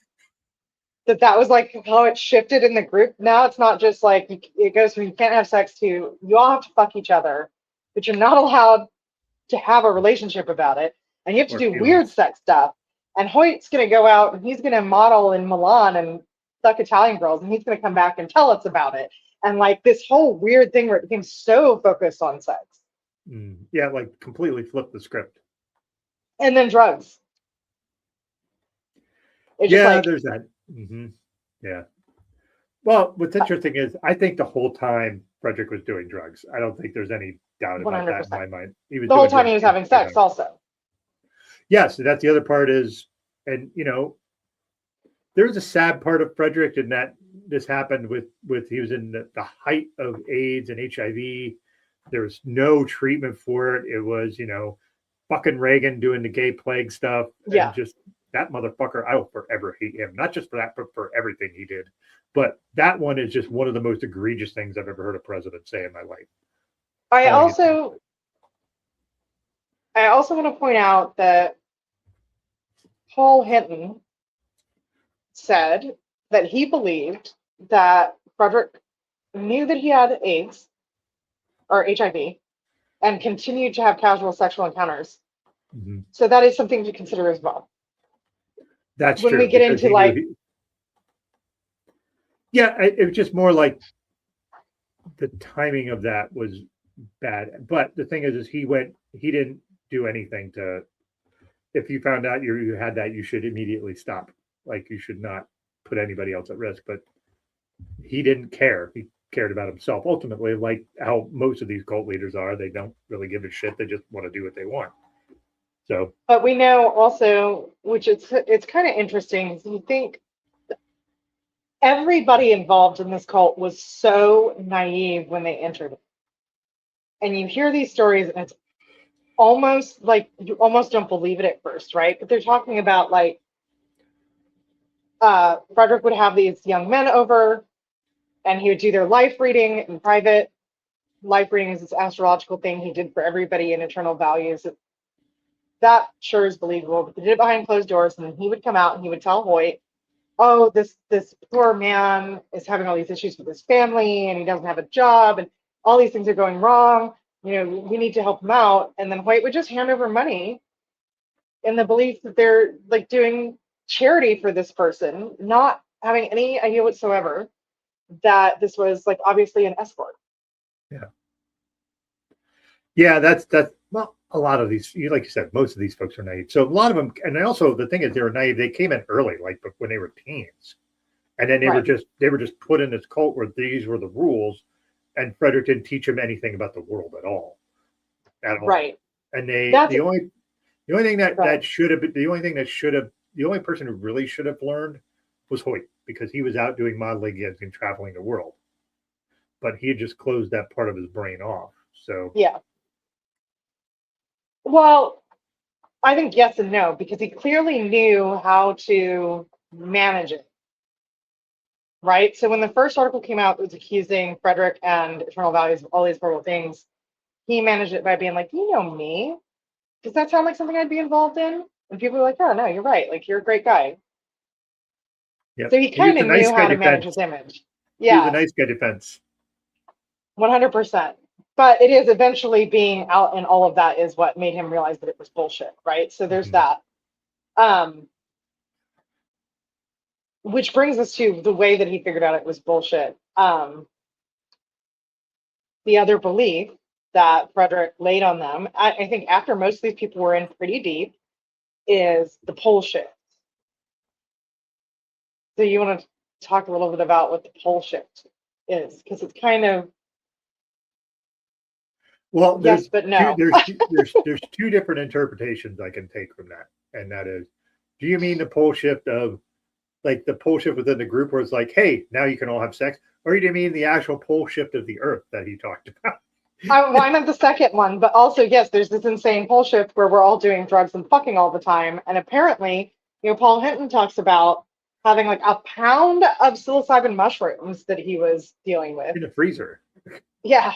That was like how it shifted in the group. Now it's not just like it goes from you can't have sex to you all have to fuck each other, but you're not allowed to have a relationship about it. And you have to Or do weird feelings. sex stuff. And Hoyt's going to go out and he's going to model in Milan and suck Italian girls. And he's going to come back and tell us about it. And like this whole weird thing where it became so focused on sex. Yeah, like completely flip the script. And then drugs. It's just Yeah, like, there's that. Yeah. Well, what's interesting is I think the whole time Frederick was doing drugs. I don't think there's any doubt about that in 100%. my mind. He was The whole doing time drugs he was the having entire sex time. also. Yeah, so that's the other part is, and you know, there's a sad part of Frederick in that this happened with he was in the height of AIDS and HIV. There was no treatment for it. It was, you know, fucking Reagan doing the gay plague stuff and Yeah. just that motherfucker. I will forever hate him, not just for that, but for everything he did. But that one is just one of the most egregious things I've ever heard a president say in my life. I Calling it. also I also want to point out that Paul Hinton said that he believed that Frederick knew that he had AIDS or HIV and continued to have casual sexual encounters. Mhm. So that is something to consider as well. That's when we true get because into he knew like, he. Yeah, it was just more like the timing of that was bad. But the thing is he didn't do anything to. If you found out you had that, you should immediately stop. Like you should not put anybody else at risk. But he didn't care. He cared about himself ultimately, like how most of these cult leaders are. They don't really give a shit. They just want to do what they want. So but we know also, which it's kind of interesting. You think everybody involved in this cult was so naive when they entered it, and you hear these stories, and it's almost like you almost don't believe it at first, right? But they're talking about like Frederick would have these young men over, and he would do their life reading in private. Life reading is this astrological thing he did for everybody in Eternal Values. That sure is believable, but they did it behind closed doors, and then he would come out and he would tell Hoyt, "Oh, this poor man is having all these issues with his family, and he doesn't have a job, and all these things are going wrong. You know, we need to help him out." And then Hoyt would just hand over money in the belief that they're like doing charity for this person, not having any idea whatsoever that this was like obviously an escort. yeah, yeah, that's well, a lot of these, like you said, most of these folks are naive. So a lot of them, and also the thing is, they were naive. They came in early, like when they were teens, and then Right. they were just put in this cult where these were the rules, and Frederick didn't teach them anything about the world at all. Right. And That's the only thing right. that should have been the only person who really should have learned was Hoyt because he was out doing modeling gigs and traveling the world, but he had just closed that part of his brain off. So Yeah. Well, I think yes and no, because he clearly knew how to manage it, right? So when the first article came out that was accusing Frederick and Eternal Values of all these horrible things, he managed it by being like, "You know me. Does that sound like something I'd be involved in?" And people were like, "Oh, no, you're right. Like, you're a great guy." yeah, So he he kind used a of nice knew guy how to manage defense. his image. He was a Yeah, nice guy defense. 100%. But it is eventually being out in all of that is what made him realize that it was bullshit, right? So there's Mhm. that. Um, which brings us to the way that he figured out it was bullshit. The other belief that Frederick laid on them, I think after most of these people were in pretty deep, is the pole shift. So you want to talk a little bit about what the pole shift is, because it's kind of Well, yes, but no. there's two different interpretations I can take from that, and that is, do you mean the pole shift of like the pole shift within the group where it's like, hey, now you can all have sex, or do you mean the actual pole shift of the Earth that he talked about? Well, I meant the second one, but also, yes, there's this insane pole shift where we're all doing drugs and fucking all the time. And apparently, Paul Hinton talks about having like a pound of psilocybin mushrooms that he was dealing with. In the freezer. Yeah.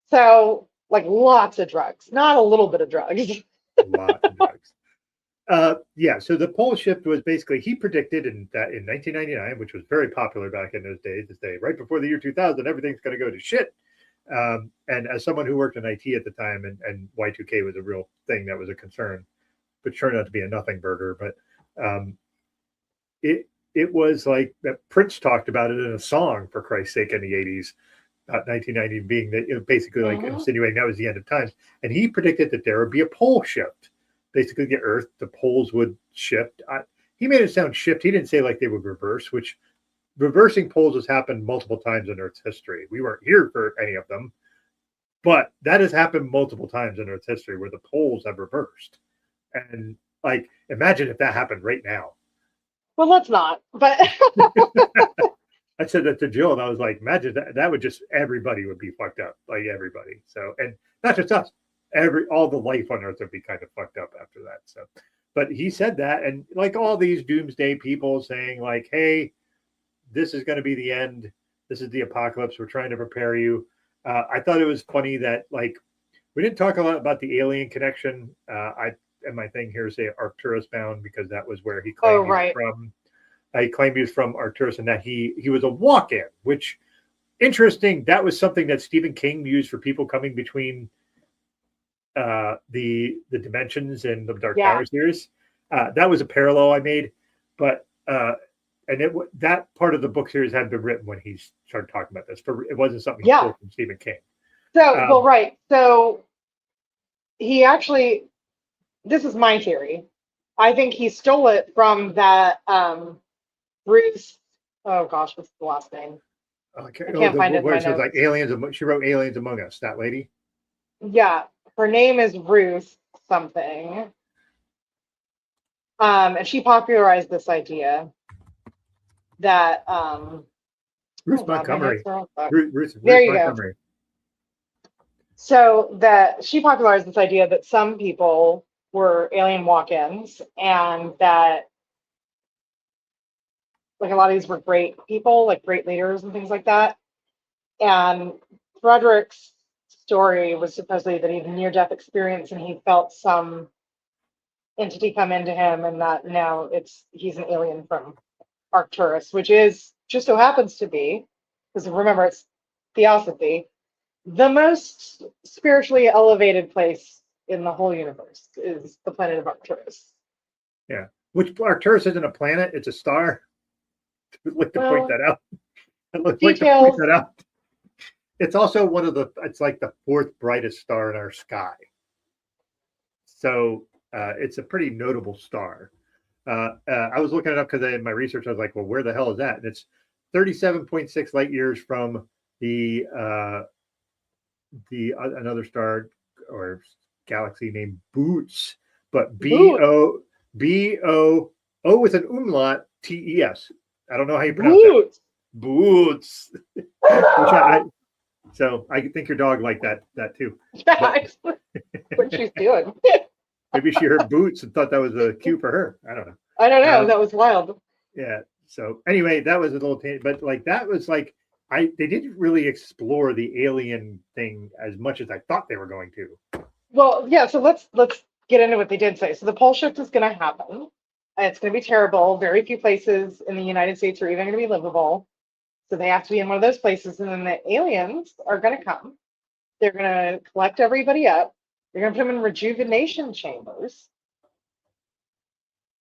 So, like lots of drugs, not a little bit of drugs. A lot of drugs. Yeah, so the pole shift was basically he predicted in 1999, which was very popular back in those days, to say right before the year 2000, everything's going to go to shit. And as someone who worked in IT at the time, and Y2K was a real thing that was a concern, which turned out to be a nothing burger, but it was like that Prince talked about it in a song for Christ's sake in the 80s, about 1990 being that basically like Mm-hmm. insinuating that was the end of times, and he predicted that there would be a pole shift. Basically, the poles would shift. He made it sound shift. He didn't say like they would reverse, which reversing poles has happened multiple times in Earth's history. We weren't here for any of them, but that has happened multiple times in Earth's history where the poles have reversed. And like, imagine if that happened right now. Well, let's not. But I said that to Jill, and I was like, imagine that would just everybody would be fucked up, like everybody. So, and not just us, all the life on Earth would be kind of fucked up after that. So, but he said that, and like all these doomsday people saying, like, hey, this is going to be the end. This is the apocalypse. We're trying to prepare you. I thought it was funny that like we didn't talk a lot about the alien connection. I and my thing here say Arcturus bound because that was where he oh, claimed he was right. from. He claimed he was from Arcturus and that he was a walk-in, which interesting. That was something that Stephen King used for people coming between the dimensions in the Dark Yeah. Tower series. That was a parallel I made, but and that part of the book series had been written when he started talking about this. It wasn't something he Yeah. pulled from Stephen King. So, well, right. So he actually, this is my theory. I think he stole it from that Bruce. Oh gosh, what's the last name? Okay. I Oh, can't find it in where my it says like notes. aliens. She wrote Aliens Among Us. That lady. Yeah, her name is Ruth something. And she popularized this idea that Ruth oh god, my notes Montgomery. are all fucked. Ruth There you go. Montgomery. So that she popularized this idea that some people were alien walk-ins and that like a lot of these were great people, like great leaders and things like that. And Frederick's story was supposedly that he had a near-death experience and he felt some entity come into him, and that now he's an alien from Arcturus, which is just so happens to be, because remember it's Theosophy, the most spiritually elevated place in the whole universe is the planet of Arcturus. Yeah. Which Arcturus isn't a planet; it's a star. I'd like to point Well, that out. I'd like to point details. that out. It's also one of the. It's like the fourth brightest star in our sky. So it's a pretty notable star. I was looking it up because in my research I was like, well, where the hell is that? And it's 37.6 light years from the another star or galaxy named Boots, but Boot. B O with an umlaut TES. I don't know how you pronounce that. Boot. Boots. So I think your dog liked that too. Yeah, what she's doing. Maybe she heard boots and thought that was a cue for her. I don't know. I don't know. That was wild. Yeah. So anyway, that was a little but like that was like they didn't really explore the alien thing as much as I thought they were going to. Well, yeah. So let's get into what they did say. So the pole shift is going to happen. It's going to be terrible. Very few places in the United States are even going to be livable. So they have to be in one of those places, and then the aliens are going to come. They're going to collect everybody up. They're going to put them in rejuvenation chambers,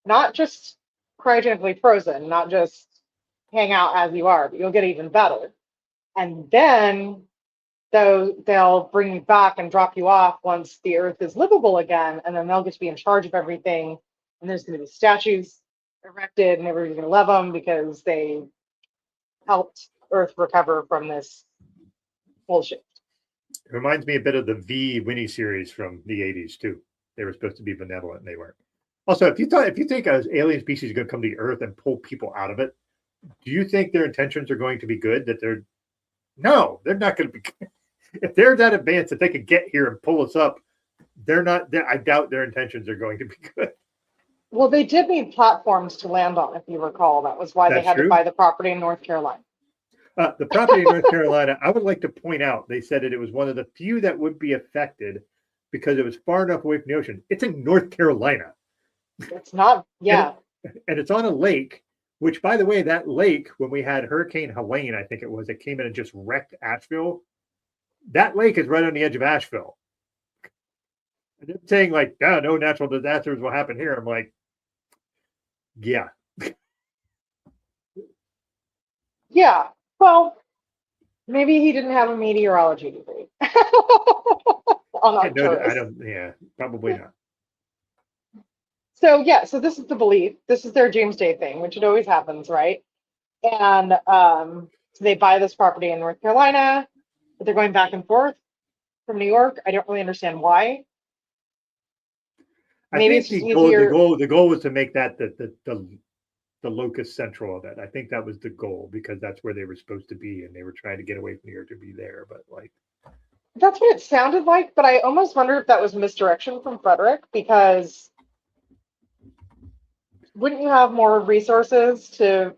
not just cryogenically frozen, not just hang out as you are, but you'll get even better. And then they'll bring you back and drop you off once the Earth is livable again, and then they'll get to be in charge of everything. And there's going to be statues erected, and everybody's going to love them because they helped Earth recover from this bullshit. It reminds me a bit of the V Winnie series from the 80s too. They were supposed to be benevolent and they weren't. Also, if you think an alien species is going to come to the Earth and pull people out of it, do you think their intentions are going to be good? They're not going to be. If they're that advanced that they could get here and pull us up, they're not. I doubt their intentions are going to be good. Well, they did need platforms to land on, if you recall. That was why they had to buy the property in North Carolina. The property in North Carolina, I would like to point out, they said that it was one of the few that would be affected because it was far enough away from the ocean. It's in North Carolina. It's not, yeah. And it's on a lake, which, by the way, that lake, when we had Hurricane Helene, I think it came in and just wrecked Asheville. That lake is right on the edge of Asheville. And they're saying, like, no natural disasters will happen here. I'm like, yeah. Yeah. Well, maybe he didn't have a meteorology degree. On Arcturus. Probably not. So yeah, so this is the belief. This is their doomsday thing, which it always happens, right? And so they buy this property in North Carolina, but they're going back and forth from New York. I don't really understand why. Maybe it's just easier. The goal was to make that the locus central of it. I think that was the goal because that's where they were supposed to be, and they were trying to get away from New York to be there. But like, that's what it sounded like. But I almost wonder if that was misdirection from Frederick, because wouldn't you have more resources to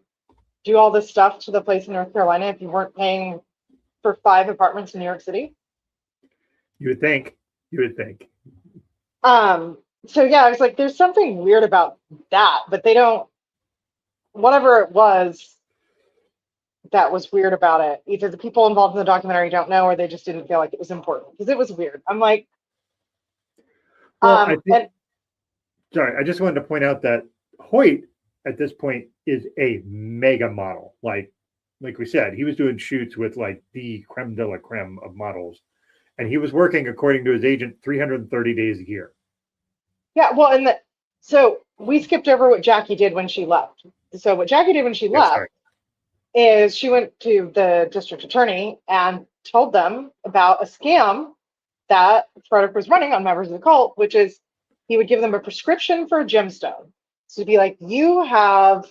do all this stuff to the place in North Carolina if you weren't paying for 5 apartments in New York City? You would think. So yeah, I was like, there's something weird about that, but they don't. Whatever it was that was weird about it, either the people involved in the documentary don't know, or they just didn't feel like it was important because it was weird. I'm like, sorry, I just wanted to point out that Hoyt at this point is a mega model. Like we said, he was doing shoots with like the creme de la creme of models, and he was working according to his agent 330 days a year. Yeah, well, so we skipped over what Jackie did when she left. So what Jackie did when she Yeah, left sorry. is she went to the district attorney and told them about a scam that Frederick was running on members of the cult, which is he would give them a prescription for a gemstone. So to be like, you have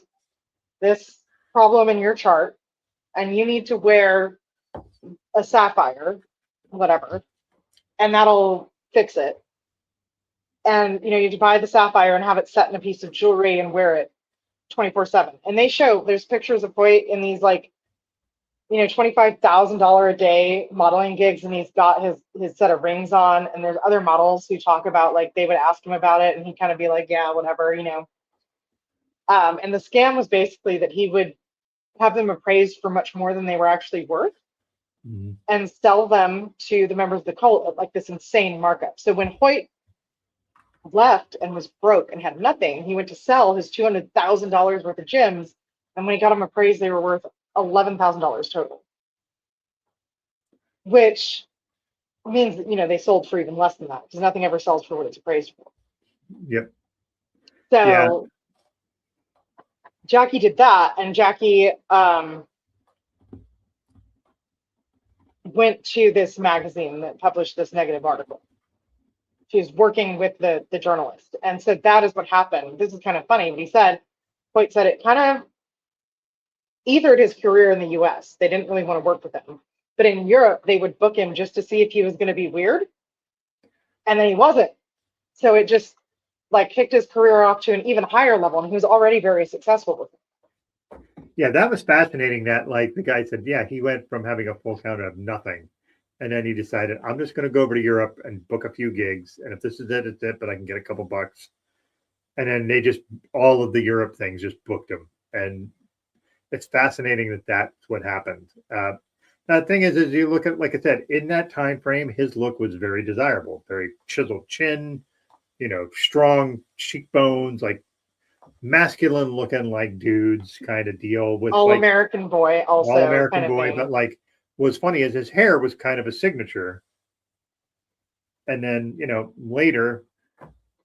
this problem in your chart and you need to wear a sapphire, whatever, and that'll fix it. And you have to buy the sapphire and have it set in a piece of jewelry and wear it 24/7. And there's pictures of Hoyt in these like, $25,000 a day modeling gigs, and he's got his set of rings on. And there's other models who talk about like they would ask him about it, and he'd kind of be like, yeah, whatever. And the scam was basically that he would have them appraised for much more than they were actually worth and sell them to the members of the cult at like this insane markup. So when Hoyt left and was broke and had nothing, he went to sell his $200,000 worth of gems, and when he got them appraised, they were worth $11,000 total, which means that, they sold for even less than that because nothing ever sells for what it's appraised for. Yep. Yeah. So Jackie did that, and Jackie went to this magazine that published this negative article. She was working with the journalist, and so that is what happened. This is kind of funny. He said, Hoyt said it kind of ethered his career in the US. They didn't really want to work with him. But in Europe, they would book him just to see if he was going to be weird. And then he wasn't. So it just like kicked his career off to an even higher level. And he was already very successful with it. Yeah, that was fascinating that like the guy said, yeah, he went from having a full counter of nothing. And then he decided, I'm just going to go over to Europe and book a few gigs. And if this is it, it's it, but I can get a couple bucks. And then they just, all of the Europe things just booked him. And it's fascinating that that's what happened. Now, the thing is you look at, like I said, in that time frame, his look was very desirable, very chiseled chin, strong cheekbones, like masculine looking like dudes kind of deal with all like American boy, also all American kind of boy. thing. But like what's funny is his hair was kind of a signature. And then, later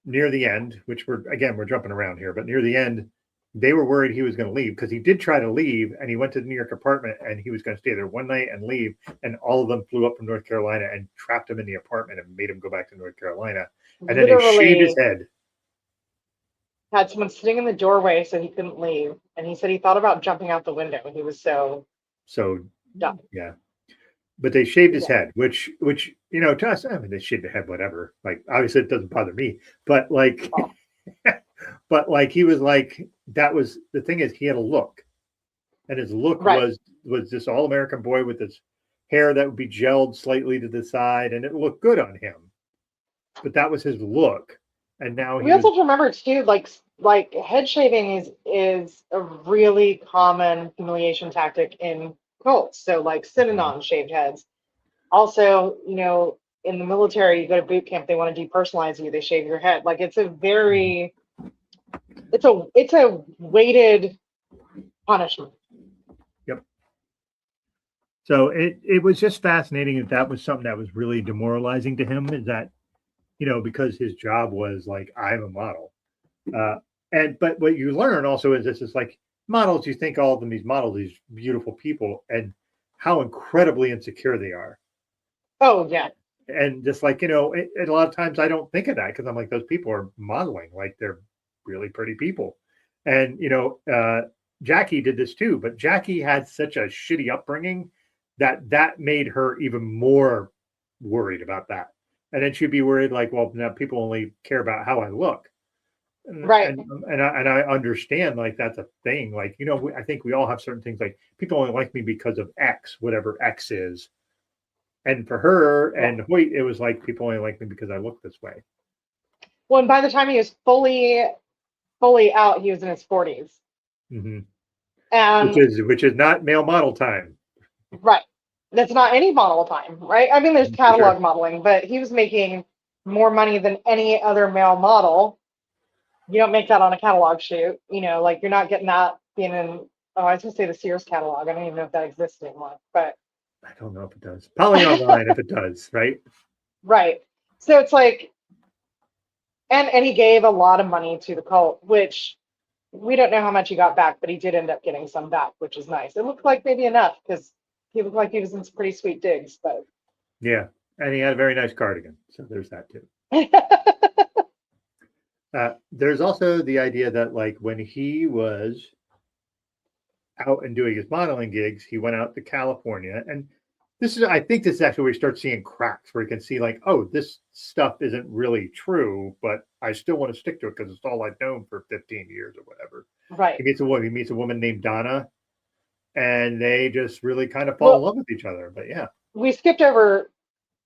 near the end, which we're jumping around here, but near the end, they were worried he was going to leave because he did try to leave, and he went to the New York apartment and he was going to stay there one night and leave. And all of them flew up from North Carolina and trapped him in the apartment and made him go back to North Carolina. And then they shaved his head. Had someone sitting in the doorway so he couldn't leave. And he said he thought about jumping out the window. He was so dumb. Yeah. But they shaved his head, which to us, I mean, they shaved the head, whatever. Like, obviously, it doesn't bother me, but like, but like, he was like, that was the thing is, he had a look, and his look was this all American boy with this hair that would be gelled slightly to the side, and it looked good on him. But that was his look, and now we also have to remember too, like head shaving is a really common humiliation tactic in cults. So like Synanon shaved heads. Also, in the military, you go to boot camp, they want to depersonalize you, they shave your head. Like it's a weighted punishment. Yep. So it was just fascinating that was something that was really demoralizing to him, is that, because his job was like, I'm a model. But what you learn also is this is like models, you think all of them, these models, these beautiful people, and how incredibly insecure they are. Oh, yeah. And just like, a lot of times I don't think of that because I'm like, those people are modeling, like they're really pretty people. And, Jackie did this too, but Jackie had such a shitty upbringing that made her even more worried about that. And then she'd be worried like, well, now people only care about how I look. Right. And I understand like that's a thing. Like, I think we all have certain things like people only like me because of X, whatever X is. And for her and Hoyt, it was like people only like me because I look this way. Well, and by the time he was fully out, he was in his 40s. Mm-hmm. And which is not male model time. Right. That's not any model time, right? I mean, there's catalog modeling, but he was making more money than any other male model. You don't make that on a catalog shoot. Like you're not getting that being in, oh, I was gonna say the Sears catalog. I don't even know if that exists anymore. But I don't know if it does. Probably online if it does, right? right. So it's like, and he gave a lot of money to the cult, which we don't know how much he got back, but he did end up getting some back, which is nice. It looked like maybe enough because he looked like he was in some pretty sweet digs, but Yeah. And he had a very nice cardigan. So there's that too. There's also the idea that like when he was out and doing his modeling gigs, he went out to California. And I think this is actually where you start seeing cracks where you can see like, oh, this stuff isn't really true, but I still want to stick to it because it's all I've known for 15 years or whatever. right. He meets a woman named Donna, and they just really kind of fall in Well, love with each other. But yeah, we skipped over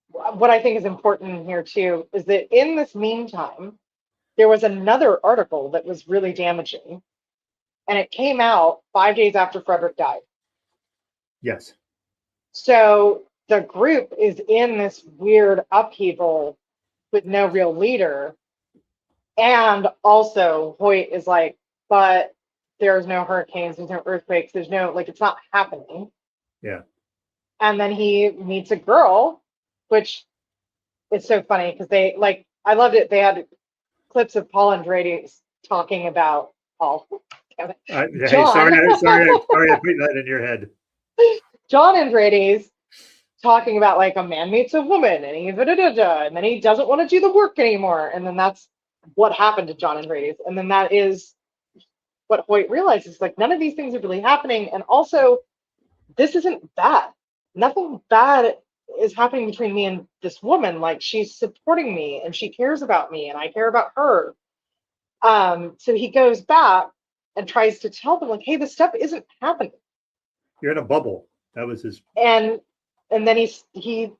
what I think is important here too, is that in this meantime, there was another article that was really damaging, and it came out 5 days after Frederick died. yes. So the group is in this weird upheaval with no real leader. And also, Hoyt is like, but there's no hurricanes, there's no earthquakes, there's no, like, it's not happening. Yeah. And then he meets a girl, which is so funny because they, like, I loved it. They had clips of Paul Andreades talking about Paul. Damn it. Hey, John. sorry, I put that in your head. John Andreades talking about like a man meets a woman and and then he doesn't want to do the work anymore. And then that's what happened to John Andreades. And then that is what Hoyt realizes, like none of these things are really happening. And also, this isn't bad. Nothing bad is happening between me and this woman. Like she's supporting me and she cares about me and I care about her. So he goes back and tries to tell them, like, hey, this stuff isn't happening. You're in a bubble. That was his. And then he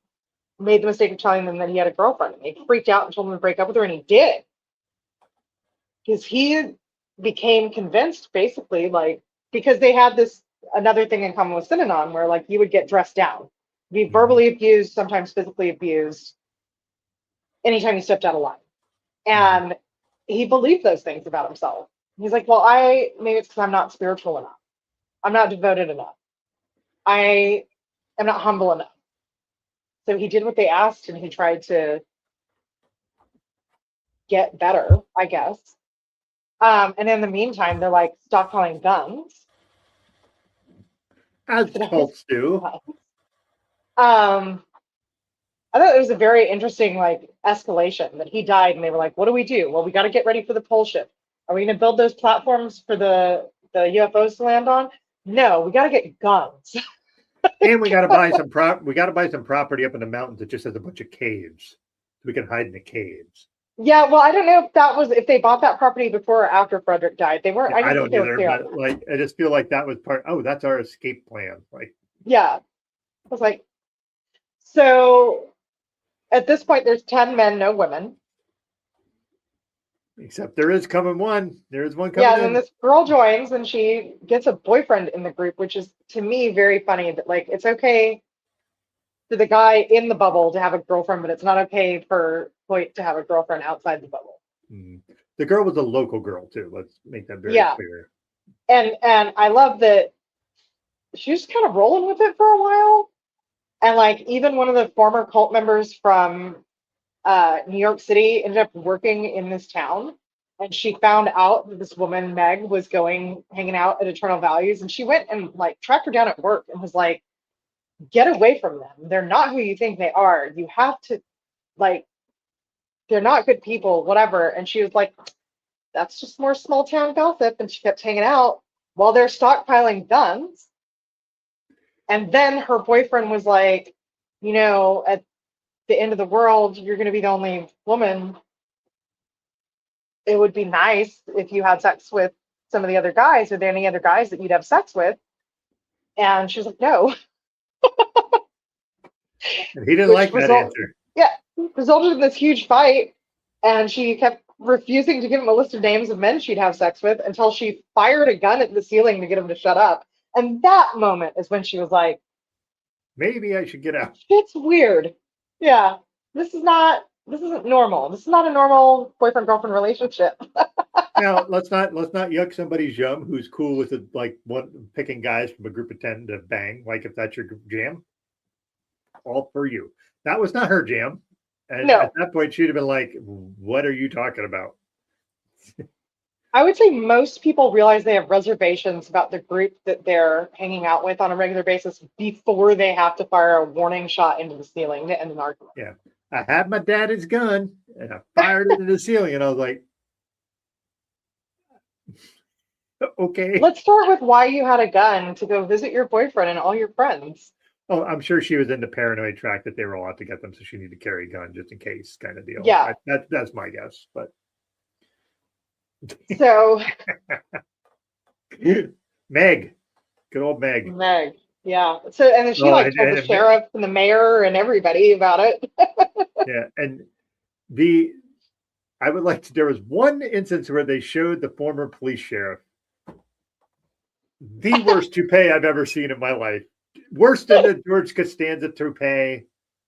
made the mistake of telling them that he had a girlfriend. And they freaked out and told him to break up with her, and he did. Because he became convinced, basically, like, because they had this another thing in common with Synanon, where like you would get dressed down, be verbally abused, sometimes physically abused, anytime you stepped out of line. And he believed those things about himself. He's like, well, maybe it's because I'm not spiritual enough. I'm not devoted enough. I am not humble enough. So he did what they asked and he tried to get better, I guess. And in the meantime, they're like stockpiling guns. As cults do. I thought it was a very interesting like escalation that he died and they were like, what do we do? Well, we got to get ready for the pole shift. Are we going to build those platforms for the UFOs to land on? No, we got to get guns. And we got to buy some property up in the mountains that just has a bunch of caves. So we can hide in the caves. Yeah, well, I don't know if they bought that property before or after Frederick died. They weren't. I don't either, but like I just feel like that was that's our escape plan. Like, yeah, I was like, so at this point, there's 10 men, no women. Except there is coming one. There is one coming. Yeah, and then this girl joins and she gets a boyfriend in the group, which is to me very funny. That like it's okay for the guy in the bubble to have a girlfriend, but it's not okay for Hoyt to have a girlfriend outside the bubble. The girl was a local girl too. Let's make that very clear. And I love that she was kind of rolling with it for a while. And like even one of the former cult members from New York City ended up working in this town. And she found out that this woman, Meg, was hanging out at Eternal Values. And she went and like tracked her down at work and was like, get away from them. They're not who you think they are. You have to, like, they're not good people, whatever. And she was like, that's just more small town gossip. And she kept hanging out while they're stockpiling guns. And then her boyfriend was like, at the end of the world, you're going to be the only woman. It would be nice if you had sex with some of the other guys. Are there any other guys that you'd have sex with? And she was like, no. And he didn't like that answer. Yeah, resulted in this huge fight. And she kept refusing to give him a list of names of men she'd have sex with until she fired a gun at the ceiling to get him to shut up. And that moment is when she was like, maybe I should get out. It's weird. Yeah, this isn't normal. This is not a normal boyfriend-girlfriend relationship. Now let's not yuck somebody's yum who's cool with it, like one picking guys from a group of 10 to bang. Like if that's your jam, all for you. That was not her jam. And at No, that point, she'd have been like, "What are you talking about?" I would say most people realize they have reservations about the group that they're hanging out with on a regular basis before they have to fire a warning shot into the ceiling to end an argument. Yeah, I had my daddy's gun and I fired it into the ceiling, and I was like, "Okay." Let's start with why you had a gun to go visit your boyfriend and all your friends. Oh, I'm sure she was in the paranoid track that they were all out to get them, so she needed to carry a gun just in case, kind of deal. Yeah. That's my guess, but So, Meg, good old Meg. Meg, yeah. So, and then she Oh, like told the sheriff and the mayor and everybody about it. yeah, and the I would like to. There was one instance where they showed the former police sheriff, the worst toupee I've ever seen in my life. Worse than the George Costanza toupee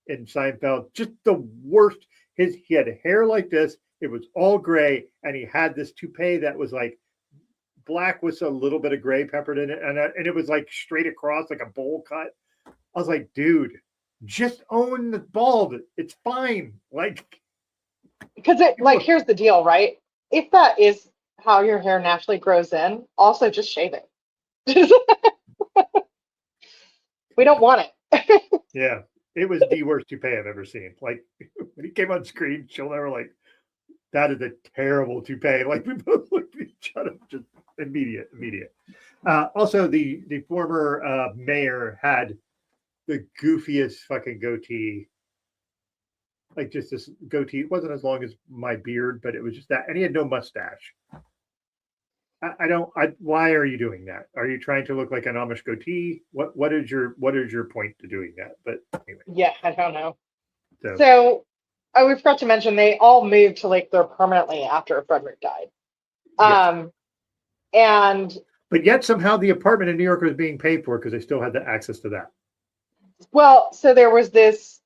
in Seinfeld. Just the worst. He had hair like this. It was all gray, and he had this toupee that was like black with a little bit of gray peppered in it, and it was like straight across, like a bowl cut. I was like, dude, just own the bald. It's fine. Like, Because it, like, here's the deal, right? If that is how your hair naturally grows in, also just shave it. We don't want it. yeah, it was the worst toupee I've ever seen. Like when he came on screen, Jill and I were like, "That is a terrible toupee." Like we both looked at each other, just immediate. Also, the former mayor had the goofiest fucking goatee. Like just this goatee. It wasn't as long as my beard, but it was just that, and he had no mustache. I don't. Why are you doing that? Are you trying to look like an Amish goatee? What is your point to doing that? But anyway, Yeah, I don't know. so So, we forgot to mention they all moved to Lake Clear permanently after Frederick died. yes, And but yet somehow the apartment in New York was being paid for because they still had the access to that. well, so there was this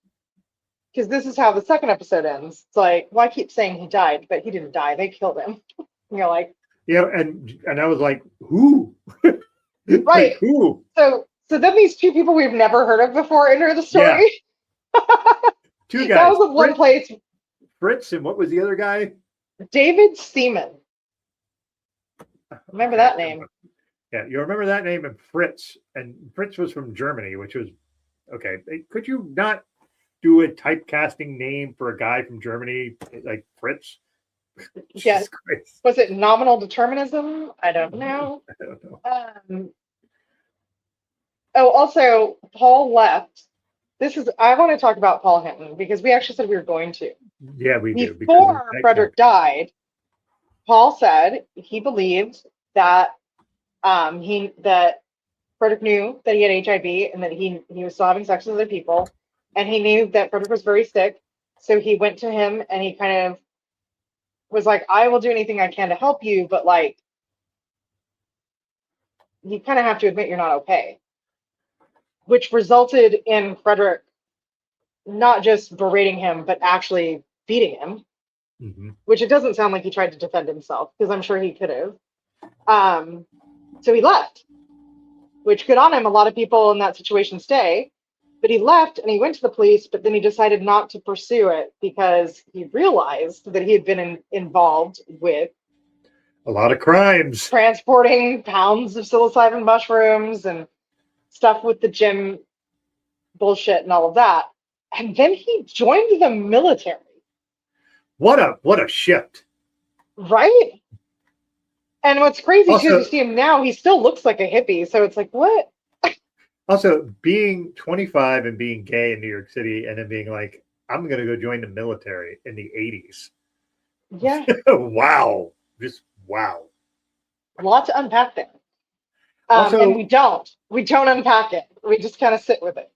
because this is how the second episode ends. It's like, well, I keep saying he died, but he didn't die. They killed him. And you're like, Yeah, and I was like, who? right. Like who? So then these two people we've never heard of before enter the Yeah, story. two That guys, was the one place. Fritz, and what was the other guy? David Seaman. Remember Okay. that name? Yeah, you remember that name, and Fritz was from Germany, which was okay. Could you not do a typecasting name for a guy from Germany like Fritz? Yeah. Jesus Christ. Was it nominal determinism? I don't know. I don't know. Oh, also, Paul left. I want to talk about Paul Hinton because we actually said we were going to. Yeah, we do. Before Frederick died, Paul said he believed that that Frederick knew that he had HIV and that he was still having sex with other people, and he knew that Frederick was very sick. So he went to him and he kind of was like, "I will do anything I can to help you, but like, you kind of have to admit you're not okay." Which resulted in Frederick not just berating him, but actually beating him, which it doesn't sound like he tried to defend himself because I'm sure he could have. So he left, which good on him. A lot of people in that situation stay, but he left and he went to the police, but then he decided not to pursue it because he realized that he had been involved with a lot of crimes, transporting pounds of psilocybin mushrooms and stuff with the gym bullshit and all of that. And then he joined the military. What a shift. Right? And what's crazy Also, too is you see him now, he still looks like a hippie. So it's like, what? Also, being 25 and being gay in New York City and then being like, I'm going to go join the military in the 80s. Yeah. Wow. Just wow. A lot to unpack there. Also, and we don't unpack it. We just kind of sit with it.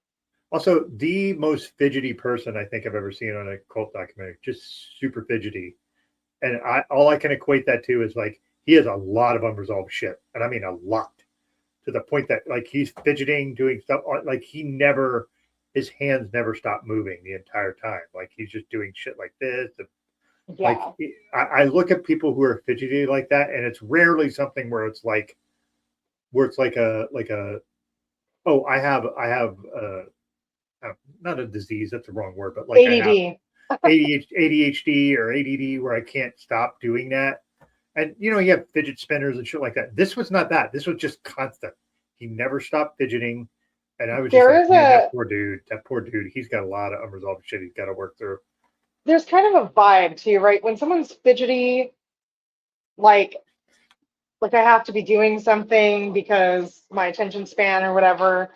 Also, the most fidgety person I think I've ever seen on a cult documentary, just super fidgety. And all I can equate that to is like, he has a lot of unresolved shit. And I mean, a lot. To the point that like he's fidgeting, doing stuff like his hands never stop moving the entire time. Like he's just doing shit like this. Like Yeah. I look at people who are fidgety like that, and it's rarely something where it's like a oh I have not a disease, that's the wrong word, but like I have ADD. ADHD or ADD where I can't stop doing that. And you have fidget spinners and shit like that. This was not that. This was just constant. He never stopped fidgeting. And I was just There like, is man, a that poor dude, he's got a lot of unresolved shit he's got to work through. there's kind of a vibe too, right? When someone's fidgety, like I have to be doing something because my attention span or whatever,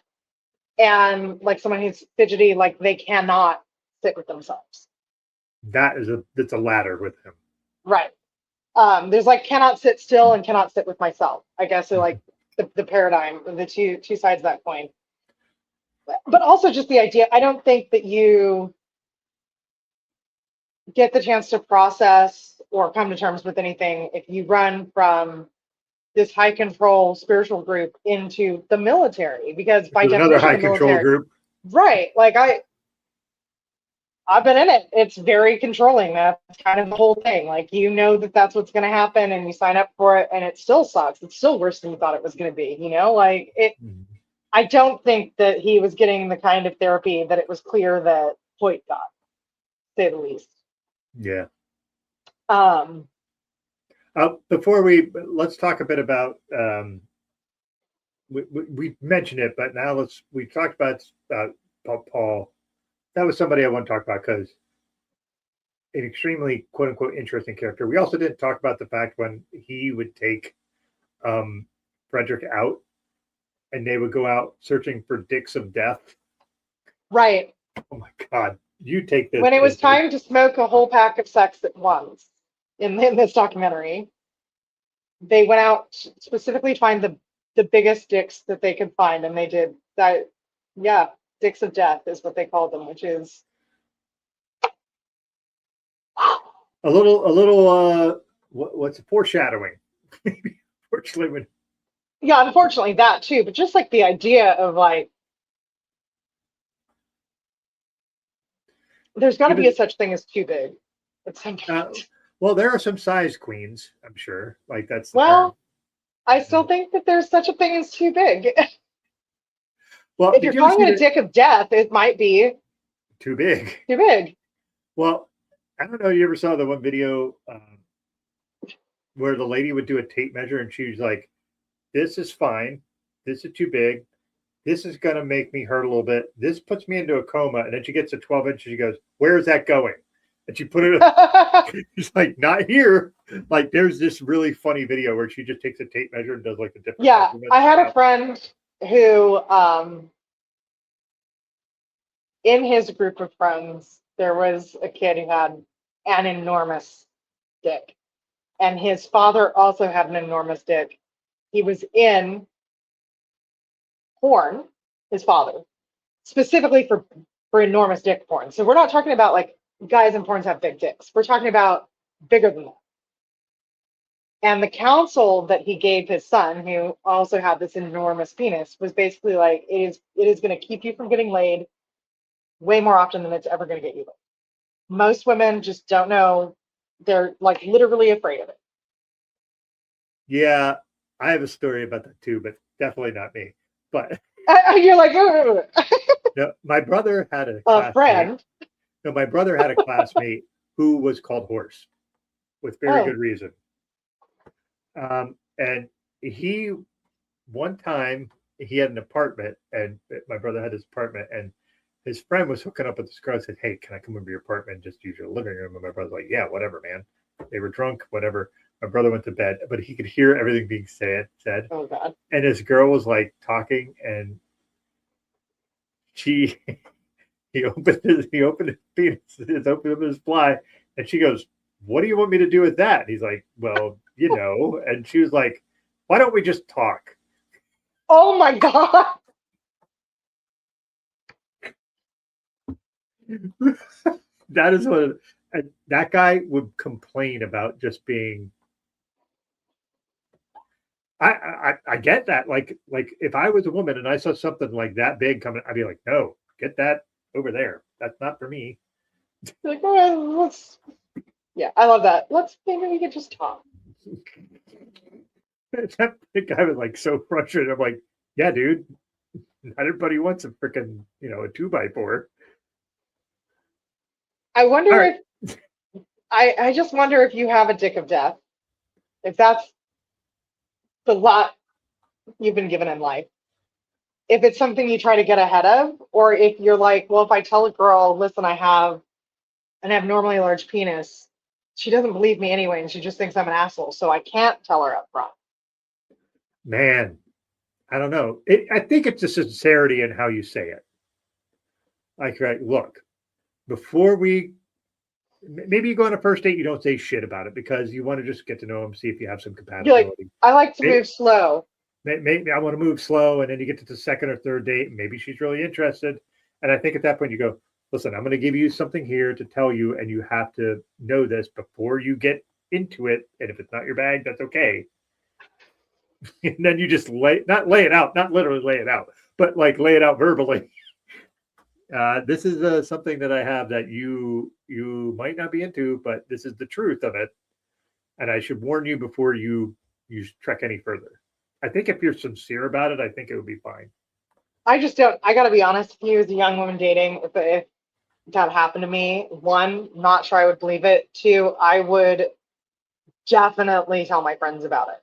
and like someone who's fidgety, like they cannot sit with themselves. That's a ladder with him. Right. There's like cannot sit still and cannot sit with myself. I guess are like the paradigm, the two sides of that coin. But also just the idea. I don't think that you get the chance to process or come to terms with anything if you run from this high control spiritual group into the military, because by There's another definition high the control military, group. right, like I've been in it. It's very controlling. That's kind of the whole thing. Like that that's what's going to happen, and you sign up for it, and it still sucks. It's still worse than you thought it was going to be. Like it. I don't think that he was getting the kind of therapy that it was clear that Hoyt got, to say the least. Yeah. Um, Before let's talk a bit about we mentioned it, but now we talked about Paul. That was somebody I want to talk about because an extremely quote unquote interesting character. We also didn't talk about the fact when he would take Frederick out and they would go out searching for dicks of death. right. Oh my God. You take this. When it was time to smoke a whole pack of sex at once in this documentary, they went out specifically to find the biggest dicks that they could find, and they did that. Yeah, dicks of death is what they called them, which is a little what's foreshadowing. Maybe fortunately when yeah, unfortunately that too, but just like the idea of like there's got to be a such thing as too big at some point. Well, there are some size queens, I'm sure. Like that's the term. Well, I still think that there's such a thing as too big. Well, If did you're you ever calling see it a dick of death, it might be too big? too big. Well, I don't know. You ever saw the one video where the lady would do a tape measure and she was like, "This is fine. This is too big. This is gonna make me hurt a little bit. This puts me into a coma." And then she gets to 12 inches. She goes, "Where is that going?" And she put it. She's like, "Not here." Like, there's this really funny video where she just takes a tape measure and does like the different. Yeah, I had a friend who, in his group of friends, there was a kid who had an enormous dick, and his father also had an enormous dick. He was in porn, his father, specifically for enormous dick porn. So we're not talking about like guys in porns have big dicks. We're talking about bigger than that. And the counsel that he gave his son, who also had this enormous penis, was basically like, it is going to keep you from getting laid way more often than it's ever going to get you laid. Most women just don't know. They're like literally afraid of it. Yeah, I have a story about that too, but definitely not me. But you're like, no, my brother had a friend. No, my brother had a classmate who was called Horse, with very good reason. And he one time he had an apartment, and my brother had his apartment, and his friend was hooking up with this girl. I said, "Hey, can I come over your apartment and just use your living room?" And my brother's like, "Yeah, whatever, man." They were drunk, whatever. My brother went to bed, but he could hear everything being said. Oh God. And this girl was like talking, and he opened his penis, opened up his fly, and she goes, "What do you want me to do with that?" And he's like, "Well, you know." And she was like, "Why don't we just talk?" Oh my God. That is what that guy would complain about, just being. I get that. Like if I was a woman and I saw something like that big coming, I'd be like, "No, get that over there. That's not for me." Like, oh, Yeah, I love that. Maybe we could just talk. That guy was like so frustrated. I'm like, yeah, dude, not everybody wants a freaking, a 2x4. I wonder All right. if I just wonder if you have a dick of death. If that's the lot you've been given in life. If it's something you try to get ahead of, or if you're like, well, if I tell a girl, listen, I have an abnormally large penis, she doesn't believe me anyway, and she just thinks I'm an asshole, so I can't tell her up front. Man, I don't know. I think it's the sincerity in how you say it. Like, right, look, before maybe you go on a first date, you don't say shit about it because you want to just get to know them, see if you have some You're like, compatibility. I like to move slow. Maybe I want to move slow, and then you get to the second or third date, and maybe she's really interested. And I think at that point you go, listen, I'm going to give you something here to tell you, and you have to know this before you get into it. And if it's not your bag, that's okay. And then you just not lay it out, not literally lay it out, but like lay it out verbally. This is something that I have that you might not be into, but this is the truth of it, and I should warn you before you trek any further. I think if you're sincere about it, I think it would be fine. I just don't. I got to be honest with you, as a young woman dating, if that happened to me, one, not sure I would believe it. Two, I would definitely tell my friends about it.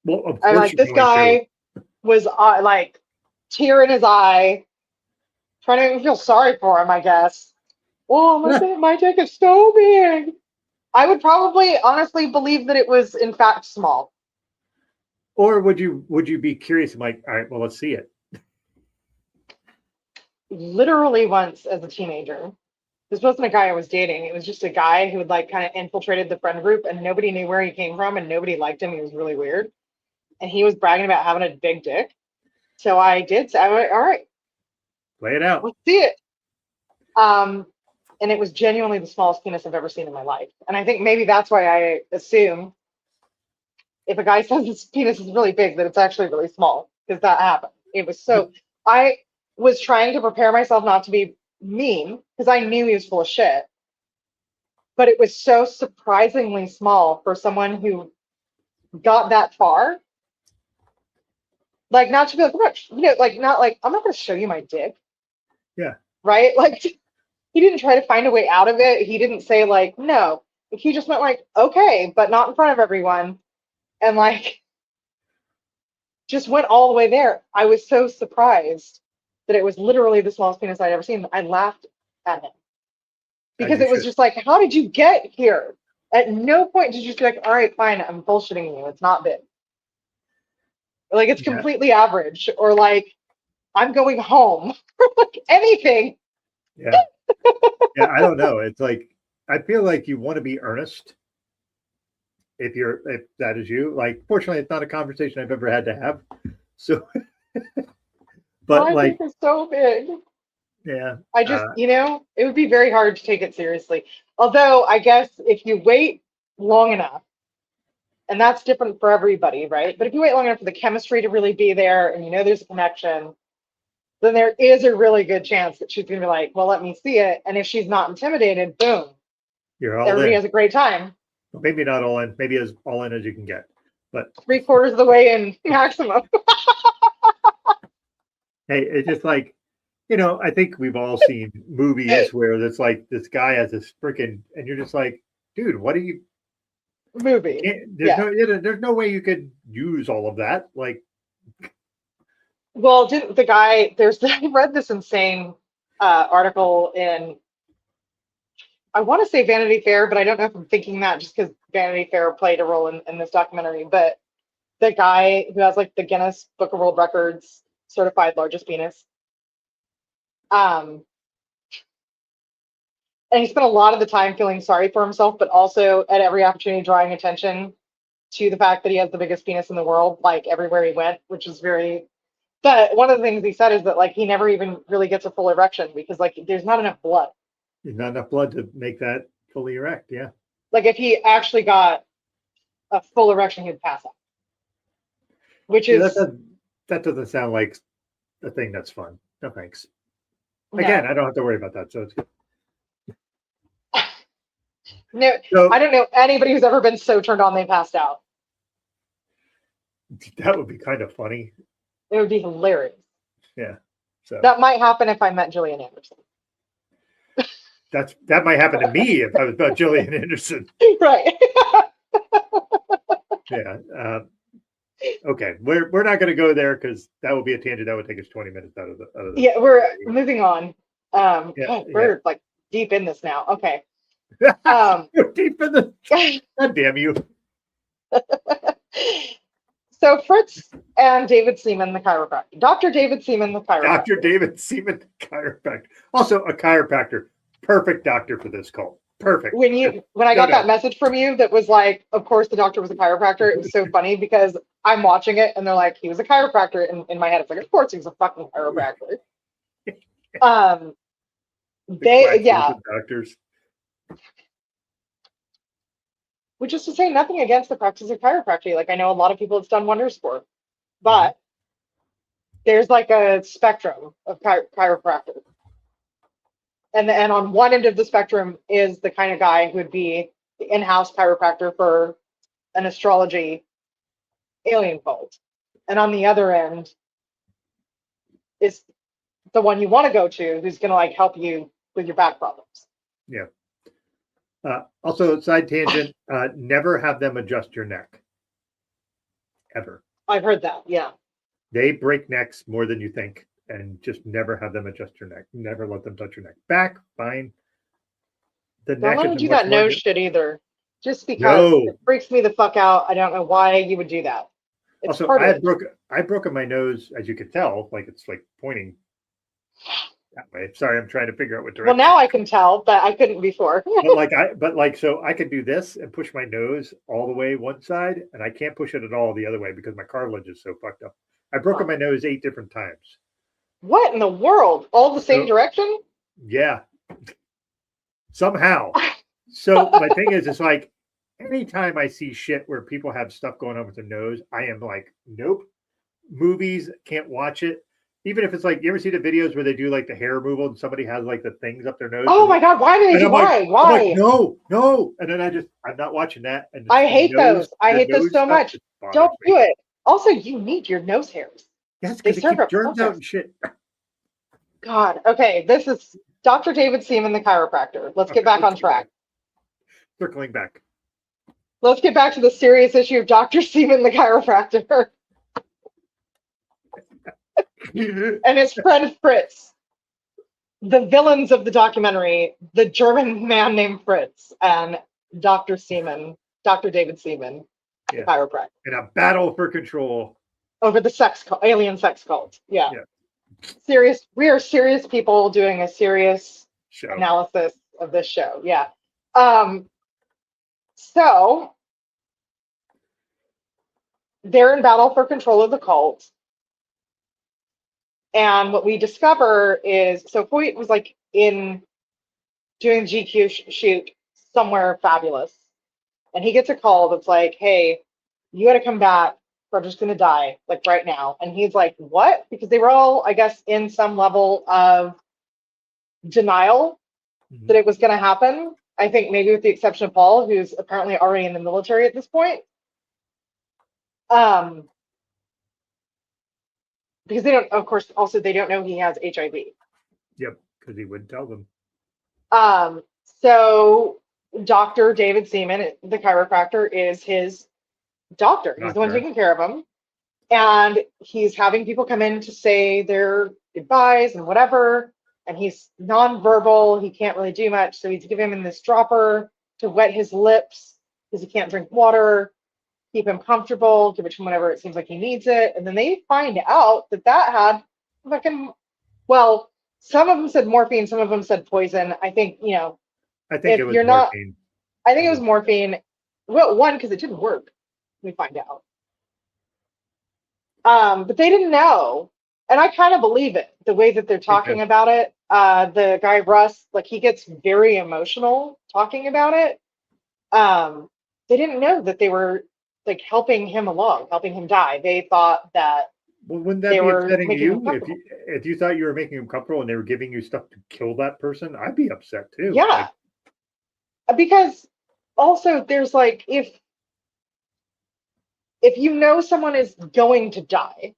Well, of I'm course like, you're this going to. guy was like tear in his eye, trying to even feel sorry for him, I guess. Oh, my dick is so big. I would probably honestly believe that it was in fact small. Or would you be curious? I'm like, all right, well, let's see it. Literally once as a teenager. This wasn't a guy I was dating. It was just a guy who had like kind of infiltrated the friend group and nobody knew where he came from and nobody liked him. He was really weird. And he was bragging about having a big dick. So I did say, all right, Lay it out. let's see it. Um, and it was genuinely the smallest penis I've ever seen in my life. And I think maybe that's why I assume if a guy says his penis is really big, that it's actually really small because that happened. It was so, I was trying to prepare myself not to be mean because I knew he was full of shit, but it was so surprisingly small for someone who got that far. Like, not to be like, like, not like, I'm not going to show you my dick, Yeah. right? Like, he didn't try to find a way out of it. He didn't say, like, no. He just went, like, okay, but not in front of everyone. And, like, just went all the way there. I was so surprised that it was literally the smallest penis I'd ever seen. I laughed at him As because you it was should. just like, how did you get here? At no point did you just be like, all right, fine, I'm bullshitting you. It's not big. Like, it's Yeah. completely average. Or like, I'm going home. Like anything. Yeah. Yeah. I don't know. It's like I feel like you want to be earnest if that is you. Like, fortunately, it's not a conversation I've ever had to have. So, but My like, dick is so big. yeah. I just, it would be very hard to take it seriously. Although, I guess if you wait long enough, and that's different for everybody, right? But if you wait long enough for the chemistry to really be there and you know there's a connection, then there is a really good chance that she's going to be like, well, let me see it. And if she's not intimidated, boom, You're all everybody in. has a great time. Maybe not all in. Maybe as all in as you can get. But 3/4 of the way in maximum. hey, it's just like, I think we've all seen movies where it's like this guy has this freaking, and you're just like, dude, what do you? You Movie. can't. Yeah. There's no way you could use all of that. Like, Well, didn't the guy, I read this insane article in, I want to say Vanity Fair, but I don't know if I'm thinking that just because Vanity Fair played a role in this documentary. But the guy who has like the Guinness Book of World Records certified largest penis, um, and he spent a lot of the time feeling sorry for himself, but also at every opportunity drawing attention to the fact that he has the biggest penis in the world, like everywhere he went, which is very. But one of the things he said is that like he never even really gets a full erection because like there's not enough blood. there's not enough blood to make that fully erect. Yeah. Like if he actually got a full erection, he'd pass out. Which Yeah. is That doesn't sound like a thing that's fun. No thanks. Again, no. I don't have to worry about that, so it's good. No, I So don't know anybody who's ever been so turned on they passed out. that would be kind of funny. It would be hilarious. Yeah. So That might happen if I met Gillian Anderson. that might happen to me if I was about Gillian Anderson. Right. Yeah. Okay. We're not going to go there because that would be a tangent that would take us 20 minutes out of the. Yeah, we're moving on. Yeah. God, Yeah. we're like deep in this now. Okay. You're deep in the. God damn you. So Fritz and David Seaman, the chiropractor. Dr. David Seaman, the chiropractor. Dr. David Seaman, chiropractor. Also a chiropractor. Perfect doctor for this cult. Perfect. When I got that message from you that was like, of course the doctor was a chiropractor, it was so funny because I'm watching it and they're like, he was a chiropractor, and in my head it's like, of course he was a fucking chiropractor. Doctors. Which is to say nothing against the practice of chiropractic. Like I know a lot of people it's done wonders for, but there's like a spectrum of chiropractic. And on one end of the spectrum is the kind of guy who would be the in-house chiropractor for an astrology alien cult. And on the other end is the one you want to go to who's going to like help you with your back problems. Yeah. Also, side tangent, never have them adjust your neck. Ever. I've heard that, yeah. They break necks more than you think, and just never have them adjust your neck. Never let them touch your neck. Back, fine. The neck don't let them do that nose shit either. Just because it freaks me the fuck out. I don't know why you would do that. It's also, I've broken my nose, as you could tell, like it's like pointing that way. Sorry, I'm trying to figure out what direction. Well, now I can tell, but I couldn't before. So I could do this and push my nose all the way one side, and I can't push it at all the other way because my cartilage is so fucked up. I've broken my nose 8 different times. What in the world? All the same direction? Yeah. Somehow. So my thing is, it's like anytime I see shit where people have stuff going on with their nose, I am like, nope. Movies, can't watch it. Even if it's like, you ever see the videos where they do like the hair removal and somebody has like the things up their nose? Oh my God, why do they do why? Like, no. And then I'm not watching that. And I hate those. I hate those so much. Don't do it. Also, you need your nose hairs. Yes, because they keep germs out and shit. God. Okay, this is Dr. David Seaman, the chiropractor. Let's get back on track. Circling back. Let's get back to the serious issue of Dr. Seaman, the chiropractor. And his friend Fritz, the villains of the documentary, the German man named Fritz, and Dr. Seaman, Dr. David Seaman, the chiropractor. In a battle for control over the alien sex cult. Yeah. Serious. We are serious people doing a serious analysis of this show. Yeah. So they're in battle for control of the cult. And what we discover is, so Foyt was like in doing GQ shoot somewhere fabulous. And he gets a call that's like, hey, you got to come back. We're just going to die like right now. And he's like, what? Because they were all, I guess, in some level of denial that it was going to happen. I think maybe with the exception of Paul, who's apparently already in the military at this point. Because they don't, of course, also they don't know he has HIV. Yep, because he wouldn't tell them. So Dr. David Seaman, the chiropractor, is his doctor. He's the one taking care of him. And he's having people come in to say their goodbyes and whatever. And he's nonverbal. He can't really do much. So he's giving him this dropper to wet his lips because he can't drink water. Keep him comfortable, give it to him whenever it seems like he needs it. And then they find out that had fucking, well, some of them said morphine, some of them said poison. I think, I think it was morphine. I think it was morphine. Well, one, because it didn't work, we find out. But they didn't know. And I kind of believe it, the way that they're talking about it. The guy, Russ, like he gets very emotional talking about it. They didn't know that they were like helping him along, helping him die. They thought that. Well, wouldn't that be upsetting you if you thought you were making him comfortable and they were giving you stuff to kill that person? I'd be upset too. Yeah, because also there's like if you know someone is going to die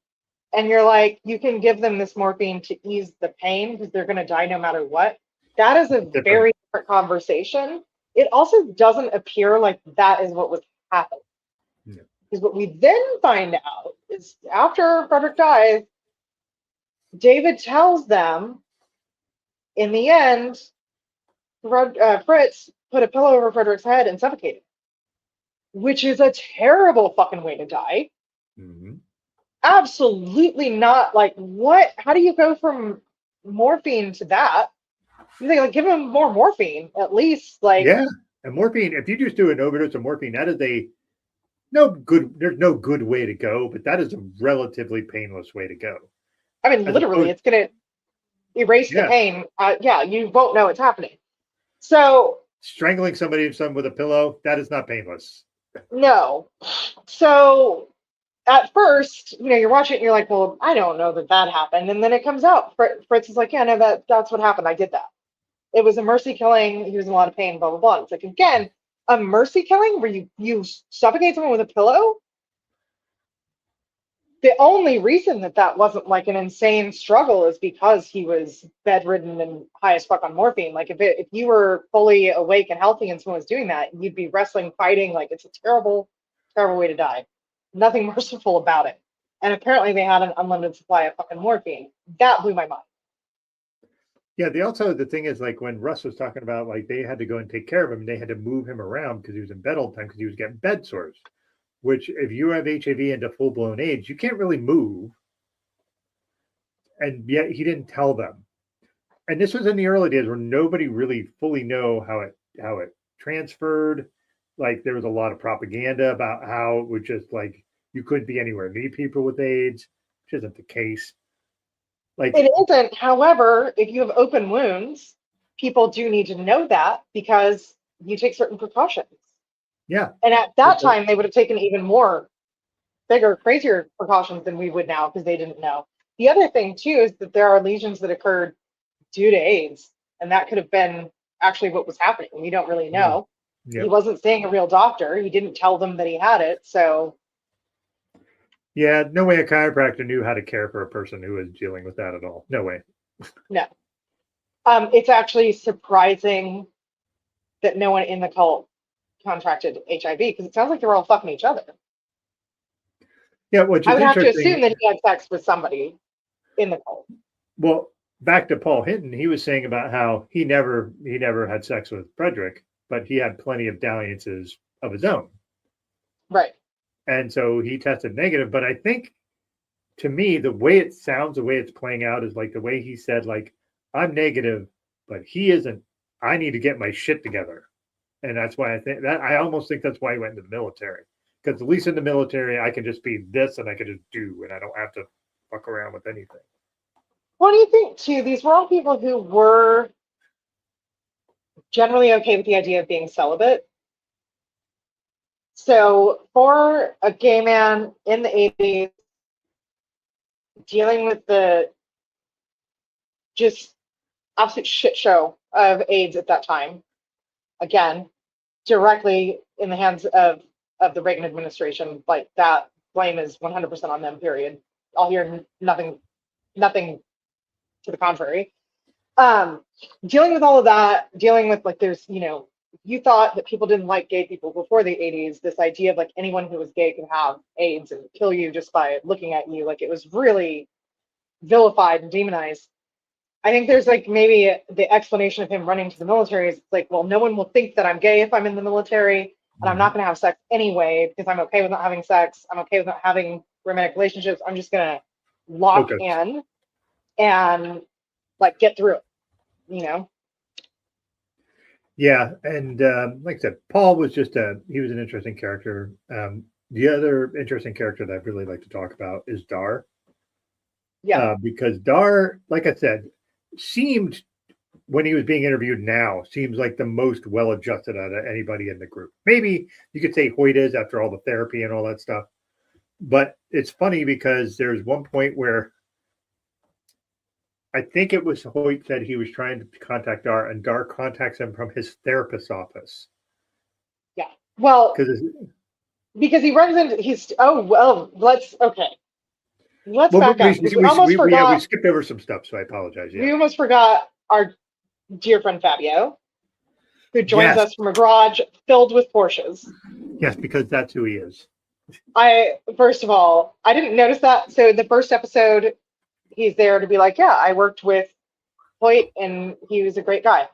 and you're like you can give them this morphine to ease the pain because they're going to die no matter what, that is a Different. very different conversation. It also doesn't appear like that is what was happening. Yeah. Because what we then find out is after Frederick dies, David tells them in the end, Fritz put a pillow over Frederick's head and suffocated, which is a terrible fucking way to die. Mm-hmm. Absolutely not. Like, what? How do you go from morphine to that? You think, like, give him more morphine at least. Like, Yeah. And morphine, if you just do an overdose of morphine, that is a no good, there's no good way to go, but that is a relatively painless way to go. I mean, As literally, opposed, it's gonna erase the yeah, pain. Yeah, you won't know it's happening. So strangling somebody with a pillow, that is not painless. no. So at first, you're watching it and you're like, well, I don't know that that happened. And then it comes out. Fritz is like, yeah, no, that's what happened. I did that. It was a mercy killing. He was in a lot of pain, blah, blah, blah. It's like, again, a mercy killing where you suffocate someone with a pillow. The only reason that that wasn't like an insane struggle is because he was bedridden and high as fuck on morphine. Like if you were fully awake and healthy and someone was doing that, you'd be wrestling, fighting. Like it's a terrible, terrible way to die. Nothing merciful about it. And apparently they had an unlimited supply of fucking morphine. That blew my mind. Yeah, they also the thing is like when Russ was talking about like they had to go and take care of him, they had to move him around because he was in bed all the time because he was getting bed sores. Which if you have HIV into full blown AIDS, you can't really move. And yet he didn't tell them. And this was in the early days where nobody really fully know how it transferred. Like there was a lot of propaganda about how it was just like you couldn't be anywhere near people with AIDS, which isn't the case. Like It isn't. However, if you have open wounds, people do need to know that because you take certain precautions. yeah, And at that but time, they would have taken even more bigger, crazier precautions than we would now because they didn't know. The other thing too is that there are lesions that occurred due to AIDS, and that could have been actually what was happening. We don't really mm, know. He yeah, wasn't seeing a real doctor. He didn't tell them that he had it. So yeah, no way a chiropractor knew how to care for a person who was dealing with that at all. No way. no. It's actually surprising that no one in the cult contracted HIV because it sounds like they were all fucking each other. Yeah, which I is would have to interesting. assume that he had sex with somebody in the cult. Well, back to Paul Hinton, he was saying about how he never had sex with Frederick, but he had plenty of dalliances of his own. Right. And so he tested negative. But I think to me, the way it sounds, the way it's playing out is like the way he said, like, I'm negative, but he isn't. I need to get my shit together. And that's why I almost think that's why he went into the military. Because at least in the military, I can just be this and I can just do, and I don't have to fuck around with anything. What do you think, too? These were all people who were generally okay with the idea of being celibate. So, for a gay man in the 80s, dealing with the just absolute shit show of AIDS at that time, again, directly in the hands of the Reagan administration, like that blame is 100% on them, period. I'll hear nothing to the contrary. um Dealing with all of that, dealing with like there's you thought that people didn't like gay people before the 80s, this idea of like anyone who was gay could have AIDS and kill you just by looking at you, like it was really vilified and demonized. I think there's like maybe the explanation of him running to the military is like, well, no one will think that I'm gay if I'm in the military, and I'm not Mm-hmm. going to have sex anyway because I'm okay with not having sex, I'm okay with not having romantic relationships, I'm just going to lock Focus. in and like get through it, you know. Yeah, and like I said, Paul was he was an interesting character. The other interesting character that I'd really like to talk about is Dar, Yeah. because Dar, like I said, seemed when he was being interviewed now seems like the most well adjusted out of anybody in the group. Maybe you could say Hoyt is after all the therapy and all that stuff, but it's funny because there's one point where I think it was Hoyt said he was trying to contact Dar, and Dar contacts him from his therapist's office. Well, Because because he runs into he's oh well, let's well, back up because we almost we forgot skipped over some stuff, so I apologize. Yeah. we almost forgot our dear friend Fabio, who joins Yes. us from a garage filled with Porsches. Yes, because that's who he is. I first of all, I didn't notice that. So in the first episode, he's there to be like, yeah, I worked with Hoyt and he was a great guy.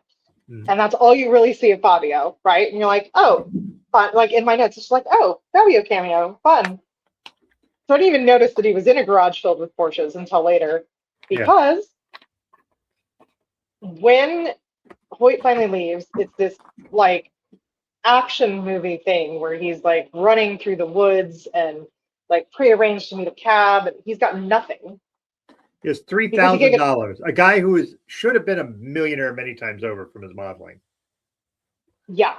Mm. And that's all you really see of Fabio, right? And you're like, oh, fun. Like in my notes, it's like, oh, Fabio cameo, fun. So I didn't even notice that he was in a garage filled with Porsches until later, Yeah. because when Hoyt finally leaves, it's this like action movie thing where he's like running through the woods and like prearranged to meet a cab, and he's got nothing He has three because he can't thousand get, dollars. A guy who should have been a millionaire many times over from his modeling. yeah,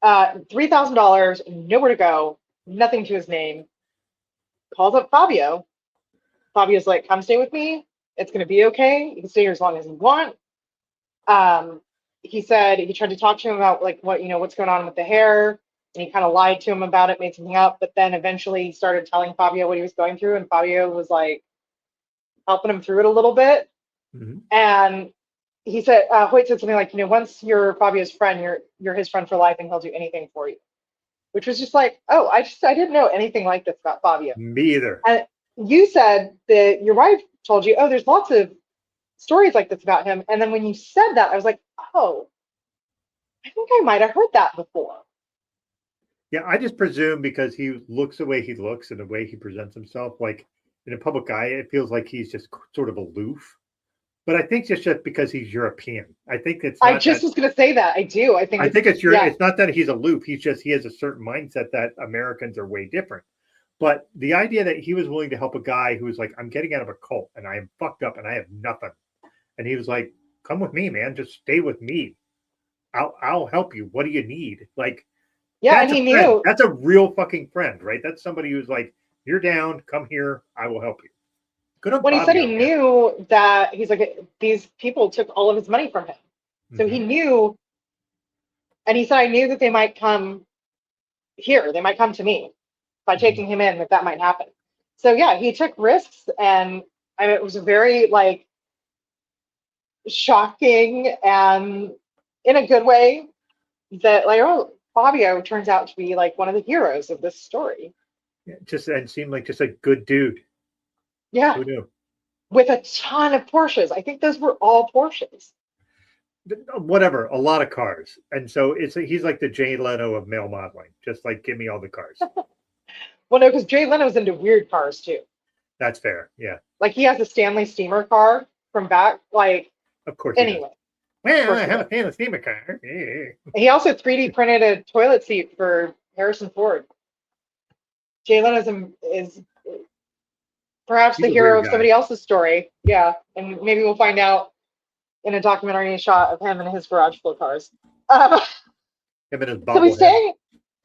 $3,000, nowhere to go, nothing to his name. Calls up Fabio. Fabio's like, come stay with me. It's going to be okay. You can stay here as long as you want. Um, he said he tried to talk to him about like what's going on with the hair, and he kind of lied to him about it, made something up. But then eventually he started telling Fabio what he was going through, and Fabio was like helping him through it a little bit. Mm-hmm. And he said, Hoyt said something like, once you're Fabio's friend, you're his friend for life, and he'll do anything for you. Which was just like, oh, I didn't know anything like this about Fabio. Me either. And you said that your wife told you, oh, there's lots of stories like this about him. And then when you said that, I was like, oh, I think I might have heard that before. Yeah, I just presume because he looks the way he looks and the way he presents himself, like in a public eye, it feels like he's just sort of aloof. But I think it's just because he's European. I think it's I not just that. was going to say that. I do. I think it's It's not that he's aloof. He's just he has a certain mindset that Americans are way different. But the idea that he was willing to help a guy who was like, I'm getting out of a cult and I am fucked up and I have nothing, and he was like, come with me, man. Just stay with me. I'll help you. What do you need? Like, yeah, and that's a he friend. knew. That's a real fucking friend, right? That's somebody who's like, you're down, come here, I will help you. Good on When he said Fabio, he man. knew that he's like, these people took all of his money from him. So he Mm-hmm. knew, and he said, I knew that they might come here. They might come to me by Mm-hmm. taking him in, that might happen. So yeah, he took risks, and it was very like shocking and in a good way that like, oh, Fabio turns out to be like one of the heroes of this story. Yeah, just and seemed like just a good dude. Yeah, Who knew? with a ton of Porsches. I think those were all Porsches. Whatever, a lot of cars, and so he's like the Jay Leno of male modeling. Just like give me all the cars. Well, no, because Jay Leno's into weird cars too. That's fair. Yeah, Like he has a Stanley Steamer car from back. Like of course he does. anyway, Well, I have a Stanley steamer car. Yeah. he also 3D printed a toilet seat for Harrison Ford. Jay Leno is perhaps He's the a hero weird of guy. somebody else's story. Yeah, and maybe we'll find out in a documentary shot of him and his garage full of cars. Him and his So bobblehead.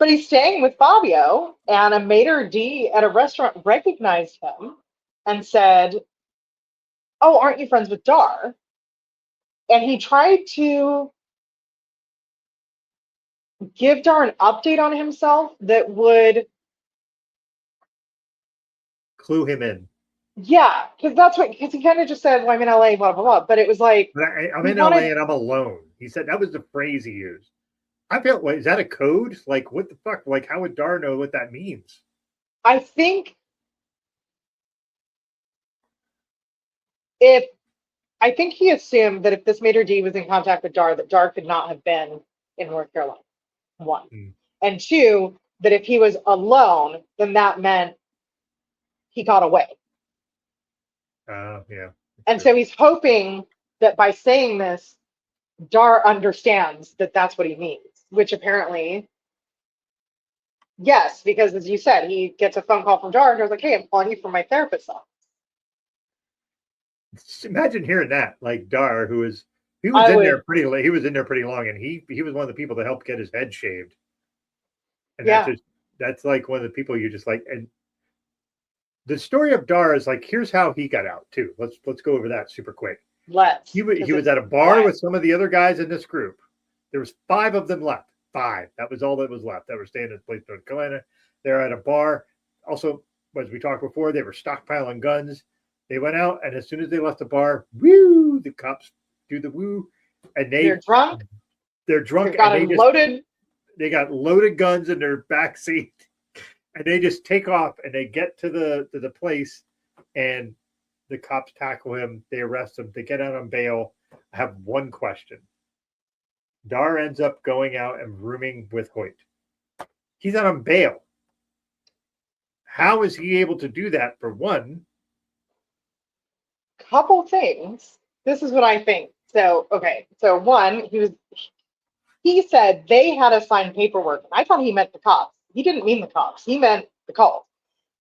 he's staying with Fabio, and a maitre d at a restaurant recognized him and said, "Oh, aren't you friends with Dar?" And he tried to give Dar an update on himself that would, Clue him in. yeah, because he kind of just said, well, I'm in LA, blah, blah, blah. But it was like, But I'm he in LA wanted, and I'm alone. He said that was the phrase he used. I felt, wait, is that a code? Like, what the fuck? Like, how would Dar know what that means? I think if, I think he assumed that if this maitre d was in contact with Dar, that Dar could not have been in North Carolina, one. Hmm. And two, that if he was alone, then that meant he got away. Yeah. And so he's hoping that by saying this, Dar understands that that's what he means, which apparently, yes, because as you said, he gets a phone call from Dar and Dar's like, hey, I'm calling you from my therapist's office. Imagine hearing that, like Dar, he was I in would, there pretty late. He was in there pretty long, and he was one of the people that helped get his head shaved. And yeah, that's like one of the people you just like. And the story of Dar is like, here's how he got out too. Let's go over that super quick. let's. He was at a bar with some of the other guys in this group. There was 5 of them left. 5. That was all that was left. That were staying in this place, North Carolina. They're at a bar. Also, as we talked before, they were stockpiling guns. They went out, and as soon as they left the bar, woo, the cops do the woo, and They're drunk. they're drunk, They've got and it loaded. they got loaded guns in their back seat, and they just take off, and they get to the place, and the cops tackle him. They arrest him. They get out on bail. I have one question. Dar ends up going out and rooming with Hoyt. He's out on bail. How is he able to do that? For one, Couple things. This is what I think. So, okay. So one, he said they had to sign paperwork. I thought he meant the cops. He didn't mean the cops. He meant the cult.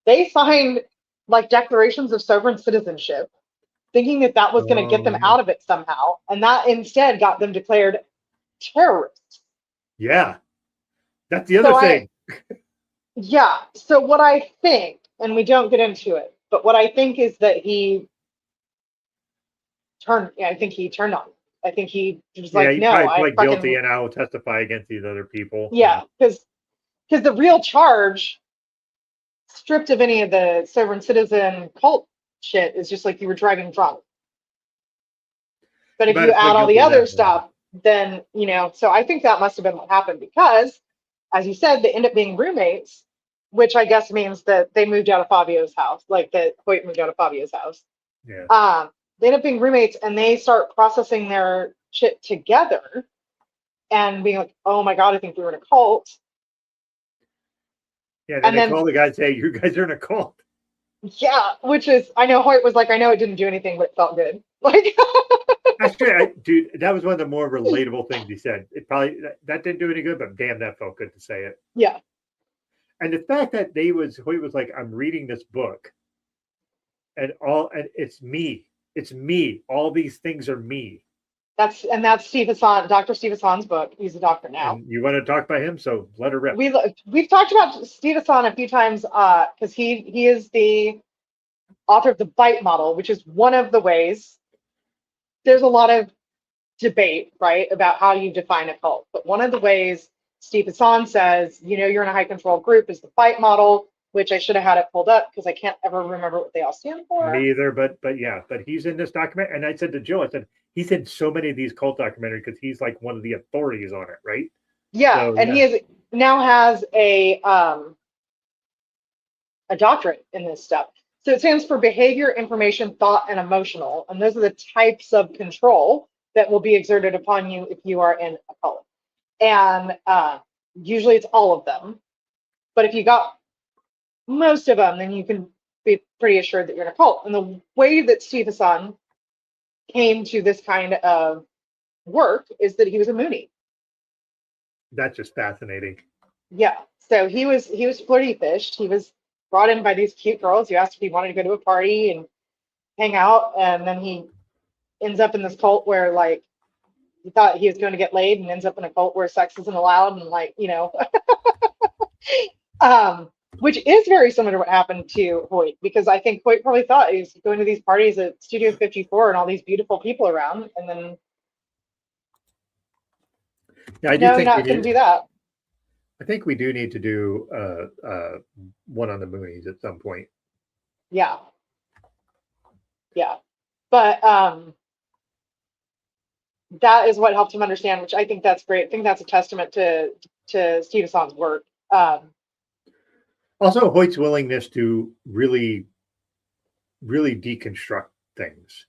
They signed like declarations of sovereign citizenship, thinking that that was going to get them out of it somehow, and that instead got them declared terrorists. Yeah, that's the other thing. Yeah. So what I think, and we don't get into it, but what I think is that he turned. Yeah, I think he turned on. I think he was like, no, I pled guilty, and I will testify against these other people. Yeah, because the real charge, stripped of any of the sovereign citizen cult shit, is just like you were driving drunk. But if you add all the other stuff, then, you know, so I think that must have been what happened because, as you said, they end up being roommates, which I guess means that they moved out of Fabio's house, like that Hoyt moved out of Fabio's house. Yeah. They end up being roommates and they start processing their shit together and being like, oh my God, I think we were in a cult. Yeah, then they call the guys, hey, you guys are in a cult. Yeah, which is, I know Hoyt was like, I know it didn't do anything, but it felt good. Like, actually, dude, that was one of the more relatable things he said. It probably that didn't do any good, but damn, that felt good to say it. Yeah. And the fact that Hoyt was like, I'm reading this book, and it's me. It's me. All these things are me. That's Steve Hassan, Dr. Steve Hassan's book. He's a doctor now. And you want to talk about him, so let her rip. We've talked about Steve Hassan a few times because he is the author of the bite model, which is one of the ways. There's a lot of debate, right, about how you define a cult. But one of the ways Steve Hassan says, you know, you're in a high control group is the bite model, which I should have had it pulled up because I can't ever remember what they all stand for. Me either, but yeah, but he's in this document. And I said to Jill, I said, he's in so many of these cult documentaries because he's like one of the authorities on it, right? Yeah, so, and he now has a doctorate in this stuff. So it stands for behavior, information, thought, and emotional. And those are the types of control that will be exerted upon you if you are in a cult. And usually it's all of them. But if you got most of them, then you can be pretty assured that you're in a cult. And the way that Steve Hassan came to this kind of work is that he was a Moonie. That's just fascinating. Yeah. So he was flirty fished. He was brought in by these cute girls. You asked if he wanted to go to a party and hang out, and then he ends up in this cult where like he thought he was going to get laid and ends up in a cult where sex isn't allowed and like, you know, which is very similar to what happened to Hoyt, because I think Hoyt probably thought he was going to these parties at Studio 54 and all these beautiful people around, and then yeah, I do think not going to do that. I think we do need to do one on the Moonies at some point. Yeah. Yeah. But that is what helped him understand, which I think that's great. I think that's a testament to Steve Hassan's work. Also, Hoyt's willingness to really, really deconstruct things.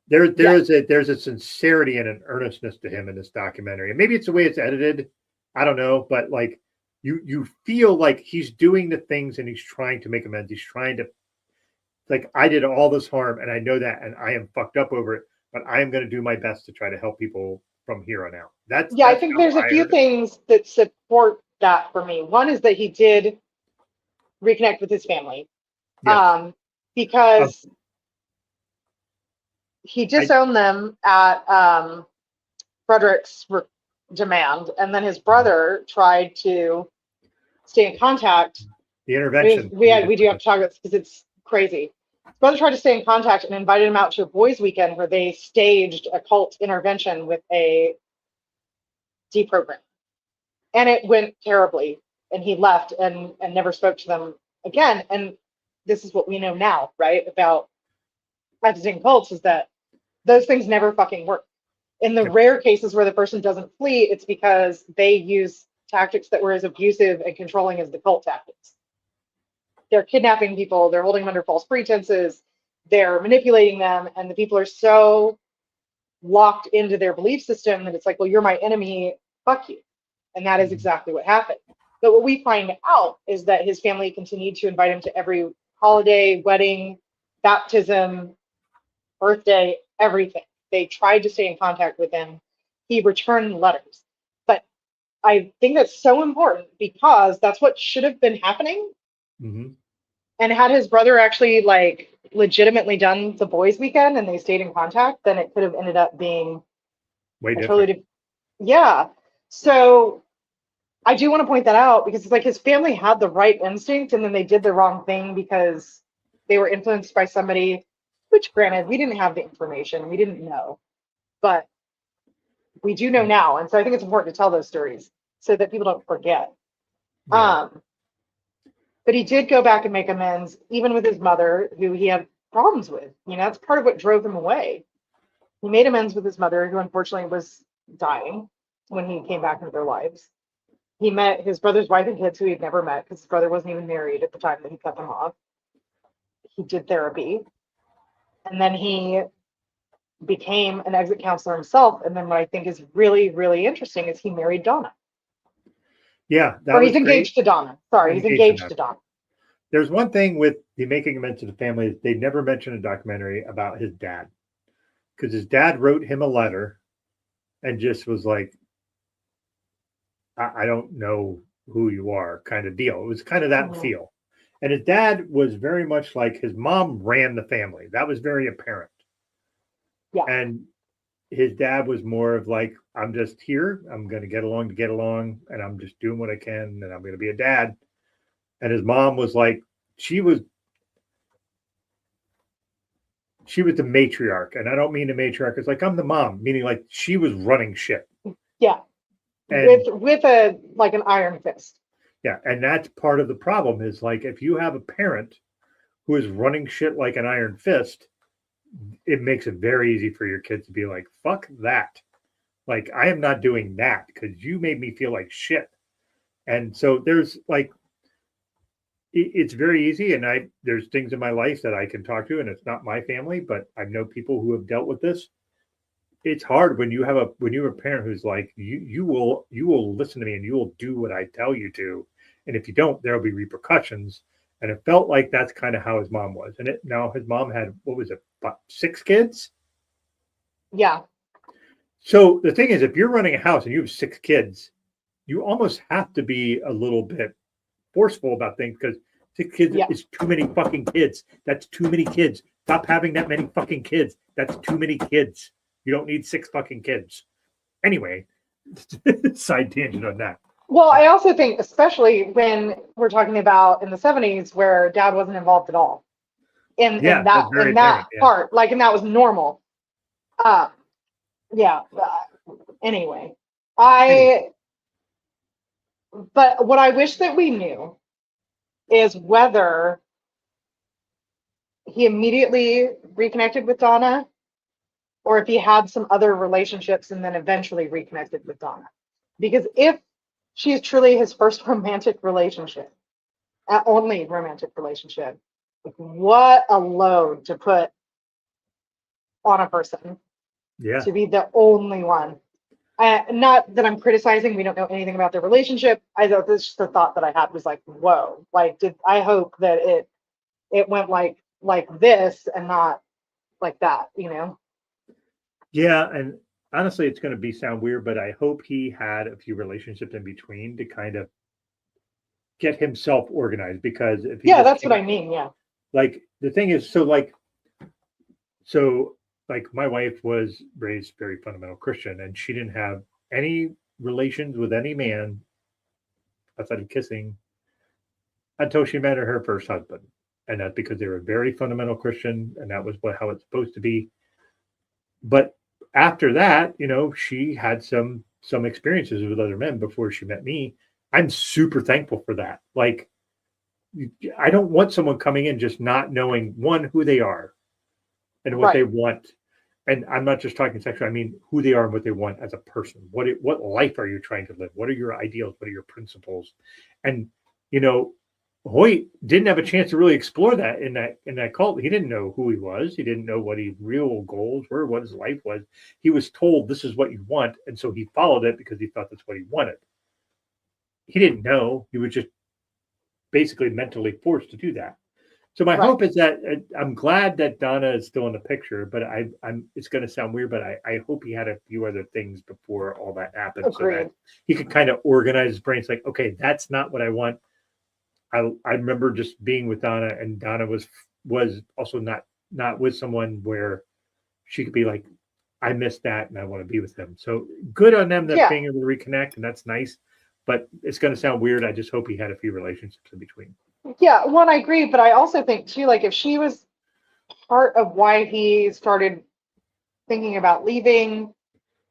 There's a sincerity and an earnestness to him in this documentary. And maybe it's the way it's edited. I don't know, but like you feel like he's doing the things and he's trying to make amends. He's trying to, like, I did all this harm and I know that and I am fucked up over it, but I am going to do my best to try to help people from here on out. I think there's a few things that support that for me. One is that he did reconnect with his family. Yes. Because he disowned them at Frederick's demand, and then his brother tried to stay in contact. The intervention. We do have to talk about this because it's crazy. His brother tried to stay in contact and invited him out to a boys' weekend where they staged a cult intervention with a deprogram. and it went terribly. And he left and never spoke to them again. And this is what we know now, right? About practicing cults is that those things never fucking work. In the Yep. rare cases where the person doesn't flee, it's because they use tactics that were as abusive and controlling as the cult tactics. They're kidnapping people, they're holding them under false pretenses, they're manipulating them, and the people are so locked into their belief system that it's like, well, you're my enemy, fuck you. And that is exactly what happened. But what we find out is that his family continued to invite him to every holiday, wedding, baptism, birthday, everything. They tried to stay in contact with him. He returned letters. But I think that's so important because that's what should have been happening. Mm-hmm. And had his brother actually like legitimately done the boys' weekend and they stayed in contact, then it could have ended up being Way a different. totally different. Yeah. So I do want to point that out because it's like his family had the right instinct and then they did the wrong thing because they were influenced by somebody, which granted, we didn't have the information, we didn't know, but we do know now. And so I think it's important to tell those stories so that people don't forget. Yeah. But he did go back and make amends, even with his mother, who he had problems with. You know, that's part of what drove him away. He made amends with his mother, who unfortunately was dying when he came back into their lives. He met his brother's wife and kids, who he'd never met because his brother wasn't even married at the time that he cut them off. He did therapy. And then he became an exit counselor himself. And then what I think is really, really interesting is he married Donna. Yeah, that Or was he's great. engaged to Donna. Sorry, he's engaged to Donna. There's one thing with the making amends to the family, they never mentioned a documentary about his dad. Because his dad wrote him a letter and just was like, I don't know who you are, kind of deal. It was kind of that feel. And his dad was very much like his mom ran the family. That was very apparent. Yeah. And his dad was more of like, I'm just here. I'm going to get along to get along. And I'm just doing what I can. And I'm going to be a dad. And his mom was like, she was the matriarch. And I don't mean the matriarch. It's like, I'm the mom, meaning like she was running shit. Yeah. And with a like an iron fist. yeah. And that's part of the problem is like, if you have a parent who is running shit like an iron fist, it makes it very easy for your kids to be like, fuck that. Like, I am not doing that because you made me feel like shit. And so there's like, it's very easy. And there's things in my life that I can talk to, and it's not my family, but I know people who have dealt with this. It's hard when you're a parent who's like, you will listen to me and you will do what I tell you to. And if you don't, there'll be repercussions. And it felt like that's kind of how his mom was. And now his mom had, what was it, about 6 kids? Yeah. So the thing is, if you're running a house and you have 6 kids, you almost have to be a little bit forceful about things because 6 kids is too many fucking kids. That's too many kids. Stop having that many fucking kids. That's too many kids. You don't need 6 fucking kids. Anyway, side tangent on that. Well, I also think, especially when we're talking about in the 70s where dad wasn't involved at all in that part, like, and that was normal. Yeah. Anyway, but what I wish that we knew is whether he immediately reconnected with Donna or if he had some other relationships and then eventually reconnected with Donna. Because if she's truly his first romantic relationship, only romantic relationship, what a load to put on a person. Yeah. To be the only one. Not that I'm criticizing, we don't know anything about their relationship. I thought this just the thought that I had was like, whoa, like I hope that it went like this and not like that, you know? Yeah, and honestly, it's going to sound weird, but I hope he had a few relationships in between to kind of get himself organized. Because if he that's what I mean. Yeah. Like the thing is, so my wife was raised very fundamental Christian, and she didn't have any relations with any man outside of kissing until she met her first husband, and that's because they were very fundamental Christian, and that was how it's supposed to be. But after that, she had some some experiences with other men before she met me. I'm super thankful for that. Like, I don't want someone coming in just not knowing one who they are and what they Right. want. And I'm not just talking sexual. I mean who they are and what they want as a person. What life are you trying to live? What are your ideals? What are your principles? And you know, Hoyt didn't have a chance to really explore that in that cult. He didn't know who he was. He didn't know what his real goals were, what his life was. He was told this is what you want, and so he followed it because he thought that's what he wanted. He didn't know. He was just basically mentally forced to do that. So my Right. hope is that I'm glad that Donna is still in the picture, but I'm it's going to sound weird, but I hope he had a few other things before all that happened, so that Agreed. he could kind of organize his brain. It's like, okay, that's not what I want. I remember just being with Donna, and Donna was also not with someone where she could be like, I missed that, and I want to be with him. So good on them that Yeah. being able to reconnect, and that's nice. But it's going to sound weird. I just hope he had a few relationships in between. Yeah. One, I agree, but I also think too, like if she was part of why he started thinking about leaving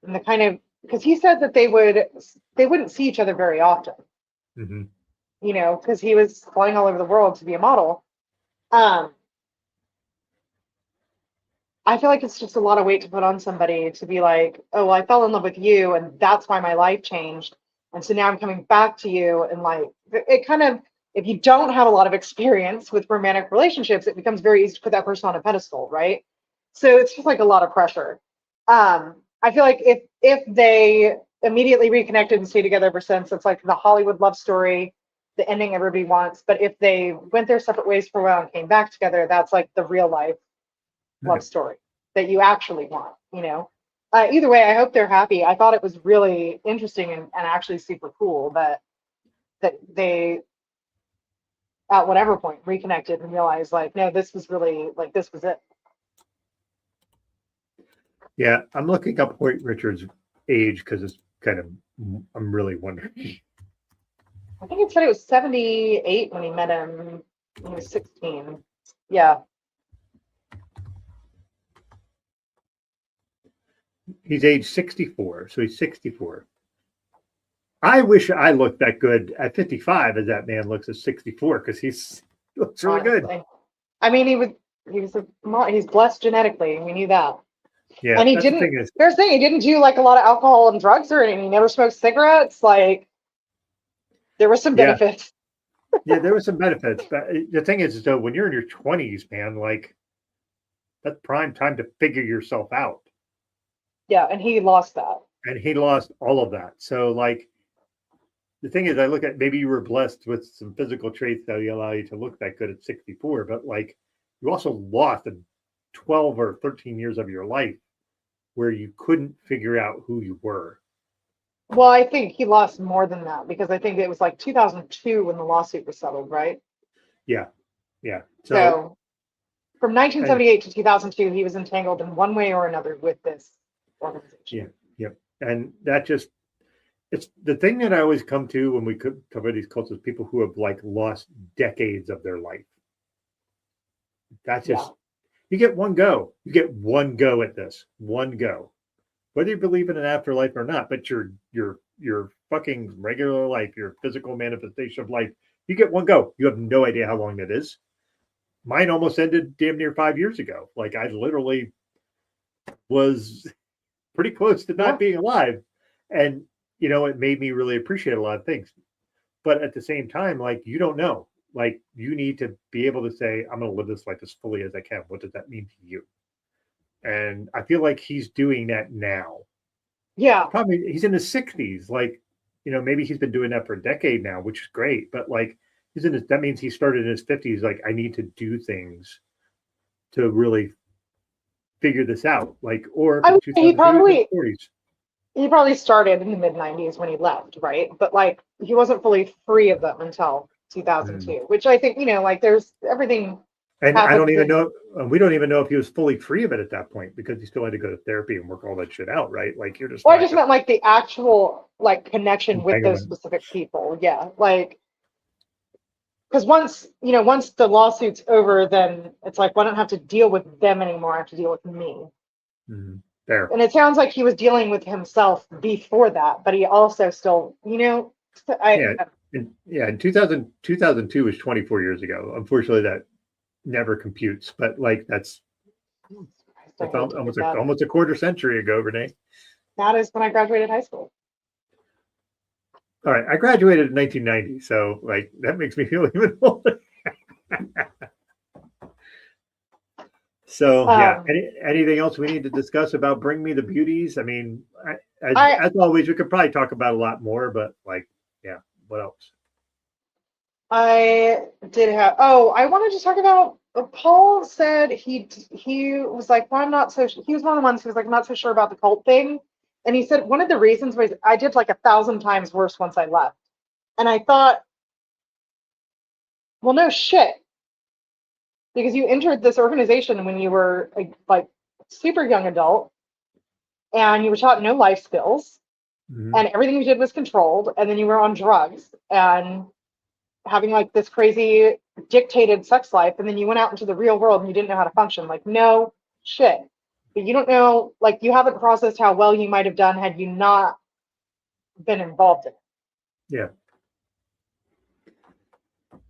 and the kind of because he said that they wouldn't see each other very often, Mm-hmm. because he was flying all over the world to be a model. Um, I feel like it's just a lot of weight to put on somebody to be like, oh, well, I fell in love with you, and that's why my life changed, and so now I'm coming back to you, and like it kind of, if you don't have a lot of experience with romantic relationships, it becomes very easy to put that person on a pedestal, right? So it's just like a lot of pressure. I feel like if they immediately reconnected and stayed together ever since, it's like the Hollywood love story, the ending everybody wants. But if they went their separate ways for a while and came back together, that's like the real life love Right. story that you actually want. Either way, I hope they're happy. I thought it was really interesting and actually super cool that they at whatever point reconnected and realized like, no, this was really like this was it. Yeah, I'm looking up Hoyt Richards' age because it's kind of I'm really wondering. I think it said it was 78 when he met him when he was 16. Yeah. He's age 64, so he's 64. I wish I looked that good at 55 as that man looks at 64 because he looks really good. Honestly. I mean, he's blessed genetically. We knew that. Yeah, And he that's the didn't, thing is, here's the thing, he didn't do like a lot of alcohol and drugs or anything. He never smoked cigarettes. Like, there were some yeah, benefits. yeah, there were some benefits, but the thing is, though, when you're in your 20s, man, like that's prime time to figure yourself out, Yeah, and he lost that. and he lost all of that. So, like, the thing is, I look at maybe you were blessed with some physical traits that allow you to look that good at 64, but like you also lost 12 or 13 years of your life where you couldn't figure out who you were. Well, I think he lost more than that because I think it was like 2002 when the lawsuit was settled, right? Yeah, yeah. So, So from and 1978 to 2002, he was entangled in one way or another with this organization. yeah, yep. And that just it's the thing that I always come to when we could cover these cults is people who have like lost decades of their life. That's Yeah. just you get one go. You get one go at this. One go. Whether you believe in an afterlife or not, but your fucking regular life, your physical manifestation of life, you get one go. You have no idea how long that is. Mine almost ended damn near 5 years ago. Like I literally was pretty close to not Yeah. being alive. And it made me really appreciate a lot of things. But at the same time, like you don't know. Like you need to be able to say, I'm gonna live this life as fully as I can. What does that mean to you? And I feel like he's doing that now. Yeah. Probably he's in his 60s. Like, maybe he's been doing that for a decade now, which is great. But like that means he started in his 50s. Like, I need to do things to really figure this out. Like, or if I it's would say 2002 in his 40s. he probably started in the mid 90s when he left, right? But like he wasn't fully free of them until Mm. 2002, which I think, like there's everything And I don't happens even in. know, we don't even know if he was fully free of it at that point because he still had to go to therapy and work all that shit out, right? Like, you're just Well, I not just going meant like the actual like to connection with those entanglement. specific people. Yeah. Like, because once the lawsuit's over, then it's like, well, I don't have to deal with them anymore. I have to deal with me. Mhm. There. And it sounds like he was dealing with himself before that, but he also still, Yeah. In 2002 was 24 years ago. Unfortunately, that never computes, but like that's I hate to think that. almost a quarter century ago, Renee. That is when I graduated high school. All right, I graduated in 1990, so like that makes me feel even older. So yeah, anything else we need to discuss about Bring Me the Beauties? I mean, as always, we could probably talk about a lot more, but like, yeah, what else? I did have. Oh, I wanted to talk about. Paul said he was like, well, I'm not so. He was one of the ones who was like, I'm not so sure about the cult thing, and he said one of the reasons was I did like 1,000 times worse once I left, and I thought, well, no shit, because you entered this organization when you were like super young adult, and you were taught no life skills, and everything you did was controlled, and then you were on drugs and having like this crazy dictated sex life, and then you went out into the real world and you didn't know how to function. Like, no shit. But you don't know, like, you haven't processed how well you might have done had you not been involved in it. Yeah.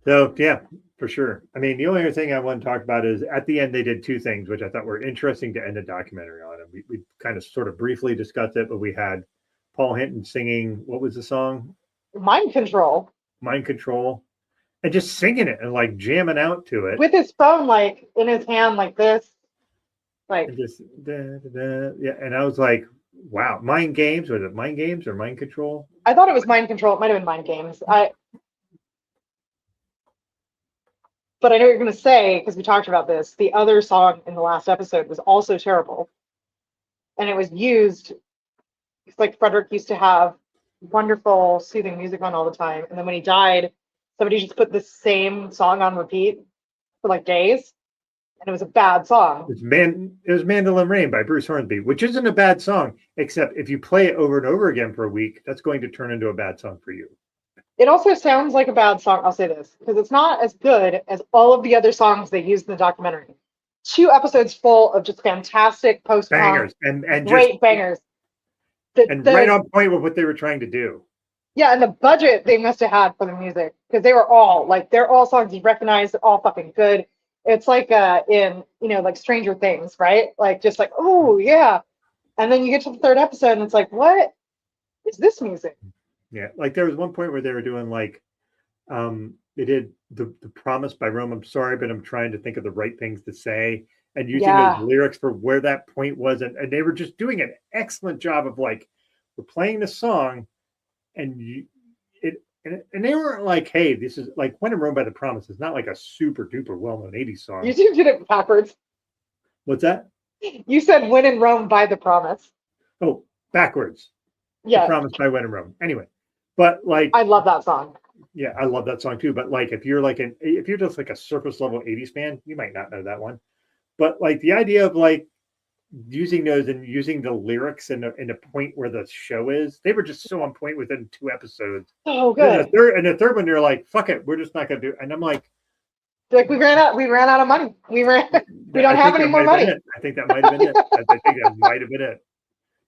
So yeah, for sure. I mean, the only other thing I want to talk about is at the end they did two things which I thought were interesting to end the documentary on. And we kind of sort of briefly discussed it, but we had Paul Hinton singing, what was the song? Mind Control. Mind Control. And just singing it and like jamming out to it. With his phone like in his hand like this. Like and just yeah. And I was like, wow, Mind Games. Was it Mind Games or Mind Control? I thought it was Mind Control. It might have been Mind Games. But I know what you're going to say, because we talked about this. The other song in the last episode was also terrible. And it was used, it's like Frederick used to have wonderful, soothing music on all the time. And then when he died, somebody just put the same song on repeat for like days. And it was a bad song. It was Mandolin Rain by Bruce Hornsby, which isn't a bad song, except if you play it over and over again for a week, that's going to turn into a bad song for you. It also sounds like a bad song. I'll say this, because it's not as good as all of the other songs they used in the documentary. 2 episodes full of just fantastic post bangers and great just, bangers. Right on point with what they were trying to do. Yeah, and the budget they must have had for the music, because they were all like, they're all songs you recognize, they're all fucking good. It's like in like Stranger Things, right? Like just like, oh yeah, and then you get to the 3rd episode and it's like, what is this music? Yeah, like there was one point where they were doing like, they did the Promise by Rome. I'm sorry, but I'm trying to think of the right things to say and using those lyrics for where that point was, and they were just doing an excellent job of like, we're playing the song, and they weren't like, hey, this is like When in Rome by the Promise is not like a super duper well-known 80s song. You did it backwards. What's that? You said When in Rome by the Promise. Oh, backwards. Yeah. The Promise by When in Rome. Anyway, but like, I love that song. Yeah, I love that song too. But like, if you're just like a surface level 80s fan, you might not know that one. But like the idea of like using those and using the lyrics in the point where the show is, they were just so on point within 2 episodes. Oh, good. And the third one, they're like, "Fuck it, we're just not gonna do." And I'm like, we ran out of money. We don't have any more money. I think that might have been it. I think that might have been it.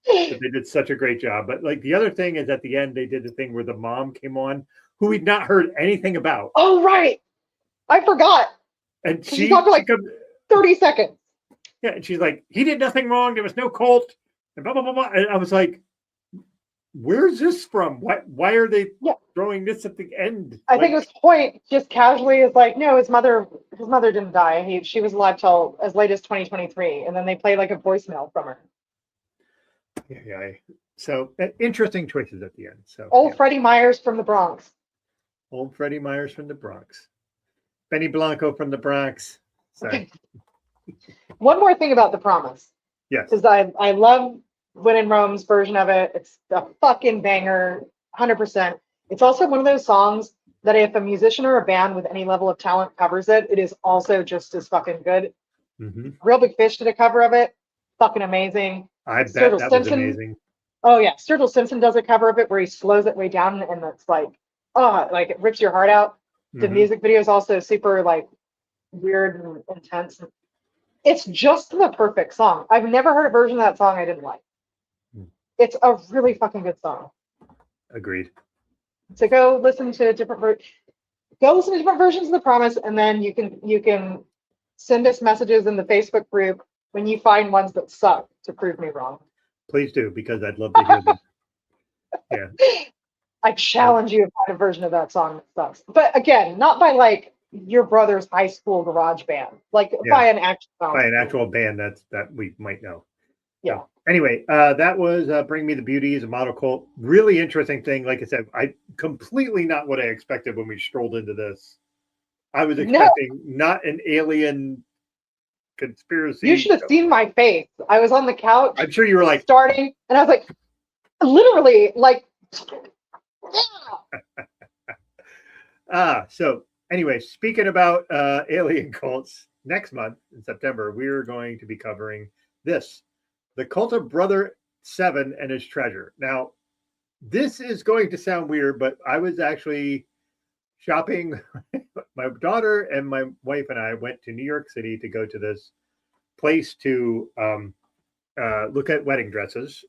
But they did such a great job. But like the other thing is at the end, they did the thing where the mom came on, who we'd not heard anything about. Oh, right. I forgot. And she talked for like 30 seconds. Yeah, and she's like, he did nothing wrong. There was no cult. And blah, blah, blah, blah. And I was like, where's this from? Why are they throwing this at the end? I think it was Hoyt just casually is like, no, his mother didn't die. She was alive till as late as 2023. And then they played like a voicemail from her. Yeah. So interesting choices at the end. So Freddie Myers from the Bronx. Old Freddie Myers from the Bronx. Benny Blanco from the Bronx. Sorry. One more thing about The Promise. Yes. Because I love When in Rome's version of it. It's a fucking banger, 100%. It's also one of those songs that if a musician or a band with any level of talent covers it, it is also just as fucking good. Mm-hmm. Real Big Fish did a cover of it. Fucking amazing. I bet that was amazing. Oh, yeah. Sturgill Simpson does a cover of it where he slows it way down and it's like, like it rips your heart out. The music video is also super like weird and intense. It's just the perfect song. I've never heard a version of that song I didn't like. Hmm. It's a really fucking good song. Agreed. So go listen to different versions of The Promise, and then you can send us messages in the Facebook group when you find ones that suck to prove me wrong. Please do, because I'd love to hear them. Yeah. I challenge you to find a version of that song that sucks. But again, not by like your brother's high school garage band, like Yeah. by an actual By an actual band that we might know. Yeah. So, anyway, that was Bring Me the Beauties, a model cult. Really interesting thing. Like I said, I completely not what I expected when we strolled into this. I was No, expecting not an alien you conspiracy. should have seen my face. I was on the couch I'm sure you were like, starting, and I was like, literally, like, yeah. So anyway, speaking about alien cults, next month in September, we're going to be covering this, the cult of Brother Seven and his treasure. Now, this is going to sound weird, but I was actually shopping. My daughter and my wife and I went to New York City to go to this place to look at wedding dresses.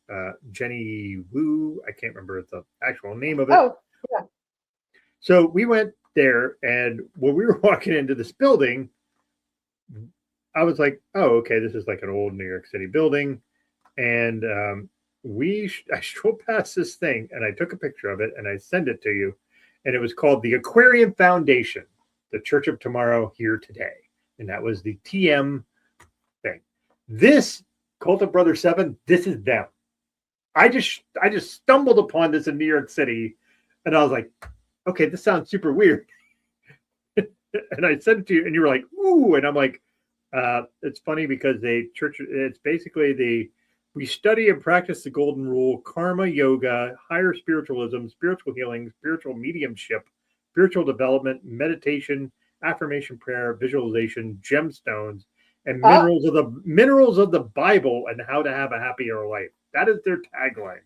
Jenny Woo, I can't remember the actual name of it. Oh, yeah. So we went there, and when we were walking into this building, I was like, "Oh, okay, this is like an old New York City building." And I strolled past this thing, and I took a picture of it, and I sent it to you, and it was called the Aquarium Foundation, the Church of Tomorrow Here Today, and that was the TM thing. This Cult of Brother Seven, this is them. I just stumbled upon this in New York City, and I was like, okay, this sounds super weird. And I sent it to you, and you were like, ooh, and I'm like, it's funny because it's basically we study and practice the golden rule, karma yoga, higher spiritualism, spiritual healing, spiritual mediumship, spiritual development, meditation, affirmation prayer, visualization, gemstones, and minerals of the Bible, and how to have a happier life. That is their tagline.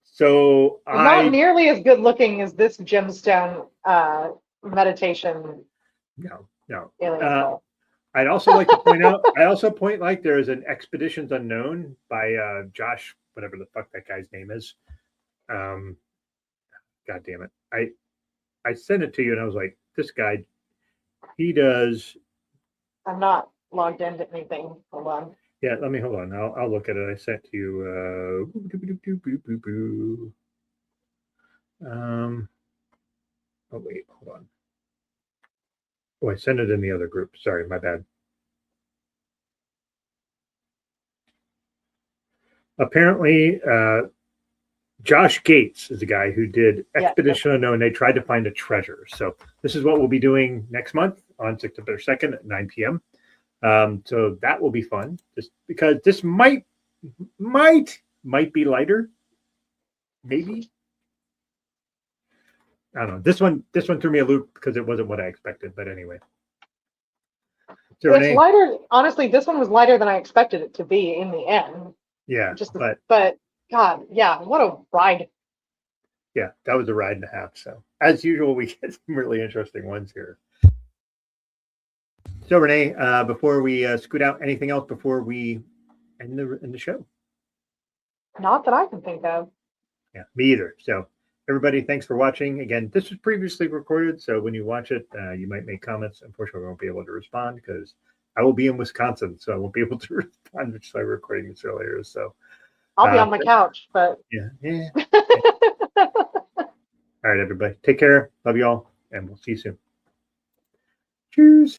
So Not nearly as good looking as this gemstone meditation. No. Alien I'd also like to point out, there is an Expeditions Unknown by Josh, whatever the fuck that guy's name is. God damn it. I sent it to you, and I was like, this guy, he does. I'm not logged into anything. Hold on. Yeah, hold on. I'll look at it. I sent to you. Oh wait, hold on. Oh, I sent it in the other group. Sorry, my bad. Apparently, Josh Gates is the guy who did Expedition Unknown. They tried to find a treasure. So this is what we'll be doing next month on September 2nd at 9 p.m. So that will be fun, just because this might be lighter, maybe. I don't know. This one threw me a loop because it wasn't what I expected. But anyway, so it's lighter. Honestly, this one was lighter than I expected it to be in the end. Yeah, but God, yeah, what a ride! Yeah, that was a ride and a half. So as usual, we get some really interesting ones here. So Renee, before we scoot out, anything else before we end the show? Not that I can think of. Yeah, me either. So everybody, thanks for watching. Again, this was previously recorded, so when you watch it, you might make comments. Unfortunately, I won't be able to respond because I will be in Wisconsin, so I won't be able to respond, which is why we're recording this earlier. So I'll be on my couch, but yeah. All right, everybody, take care. Love you all, and we'll see you soon. Cheers.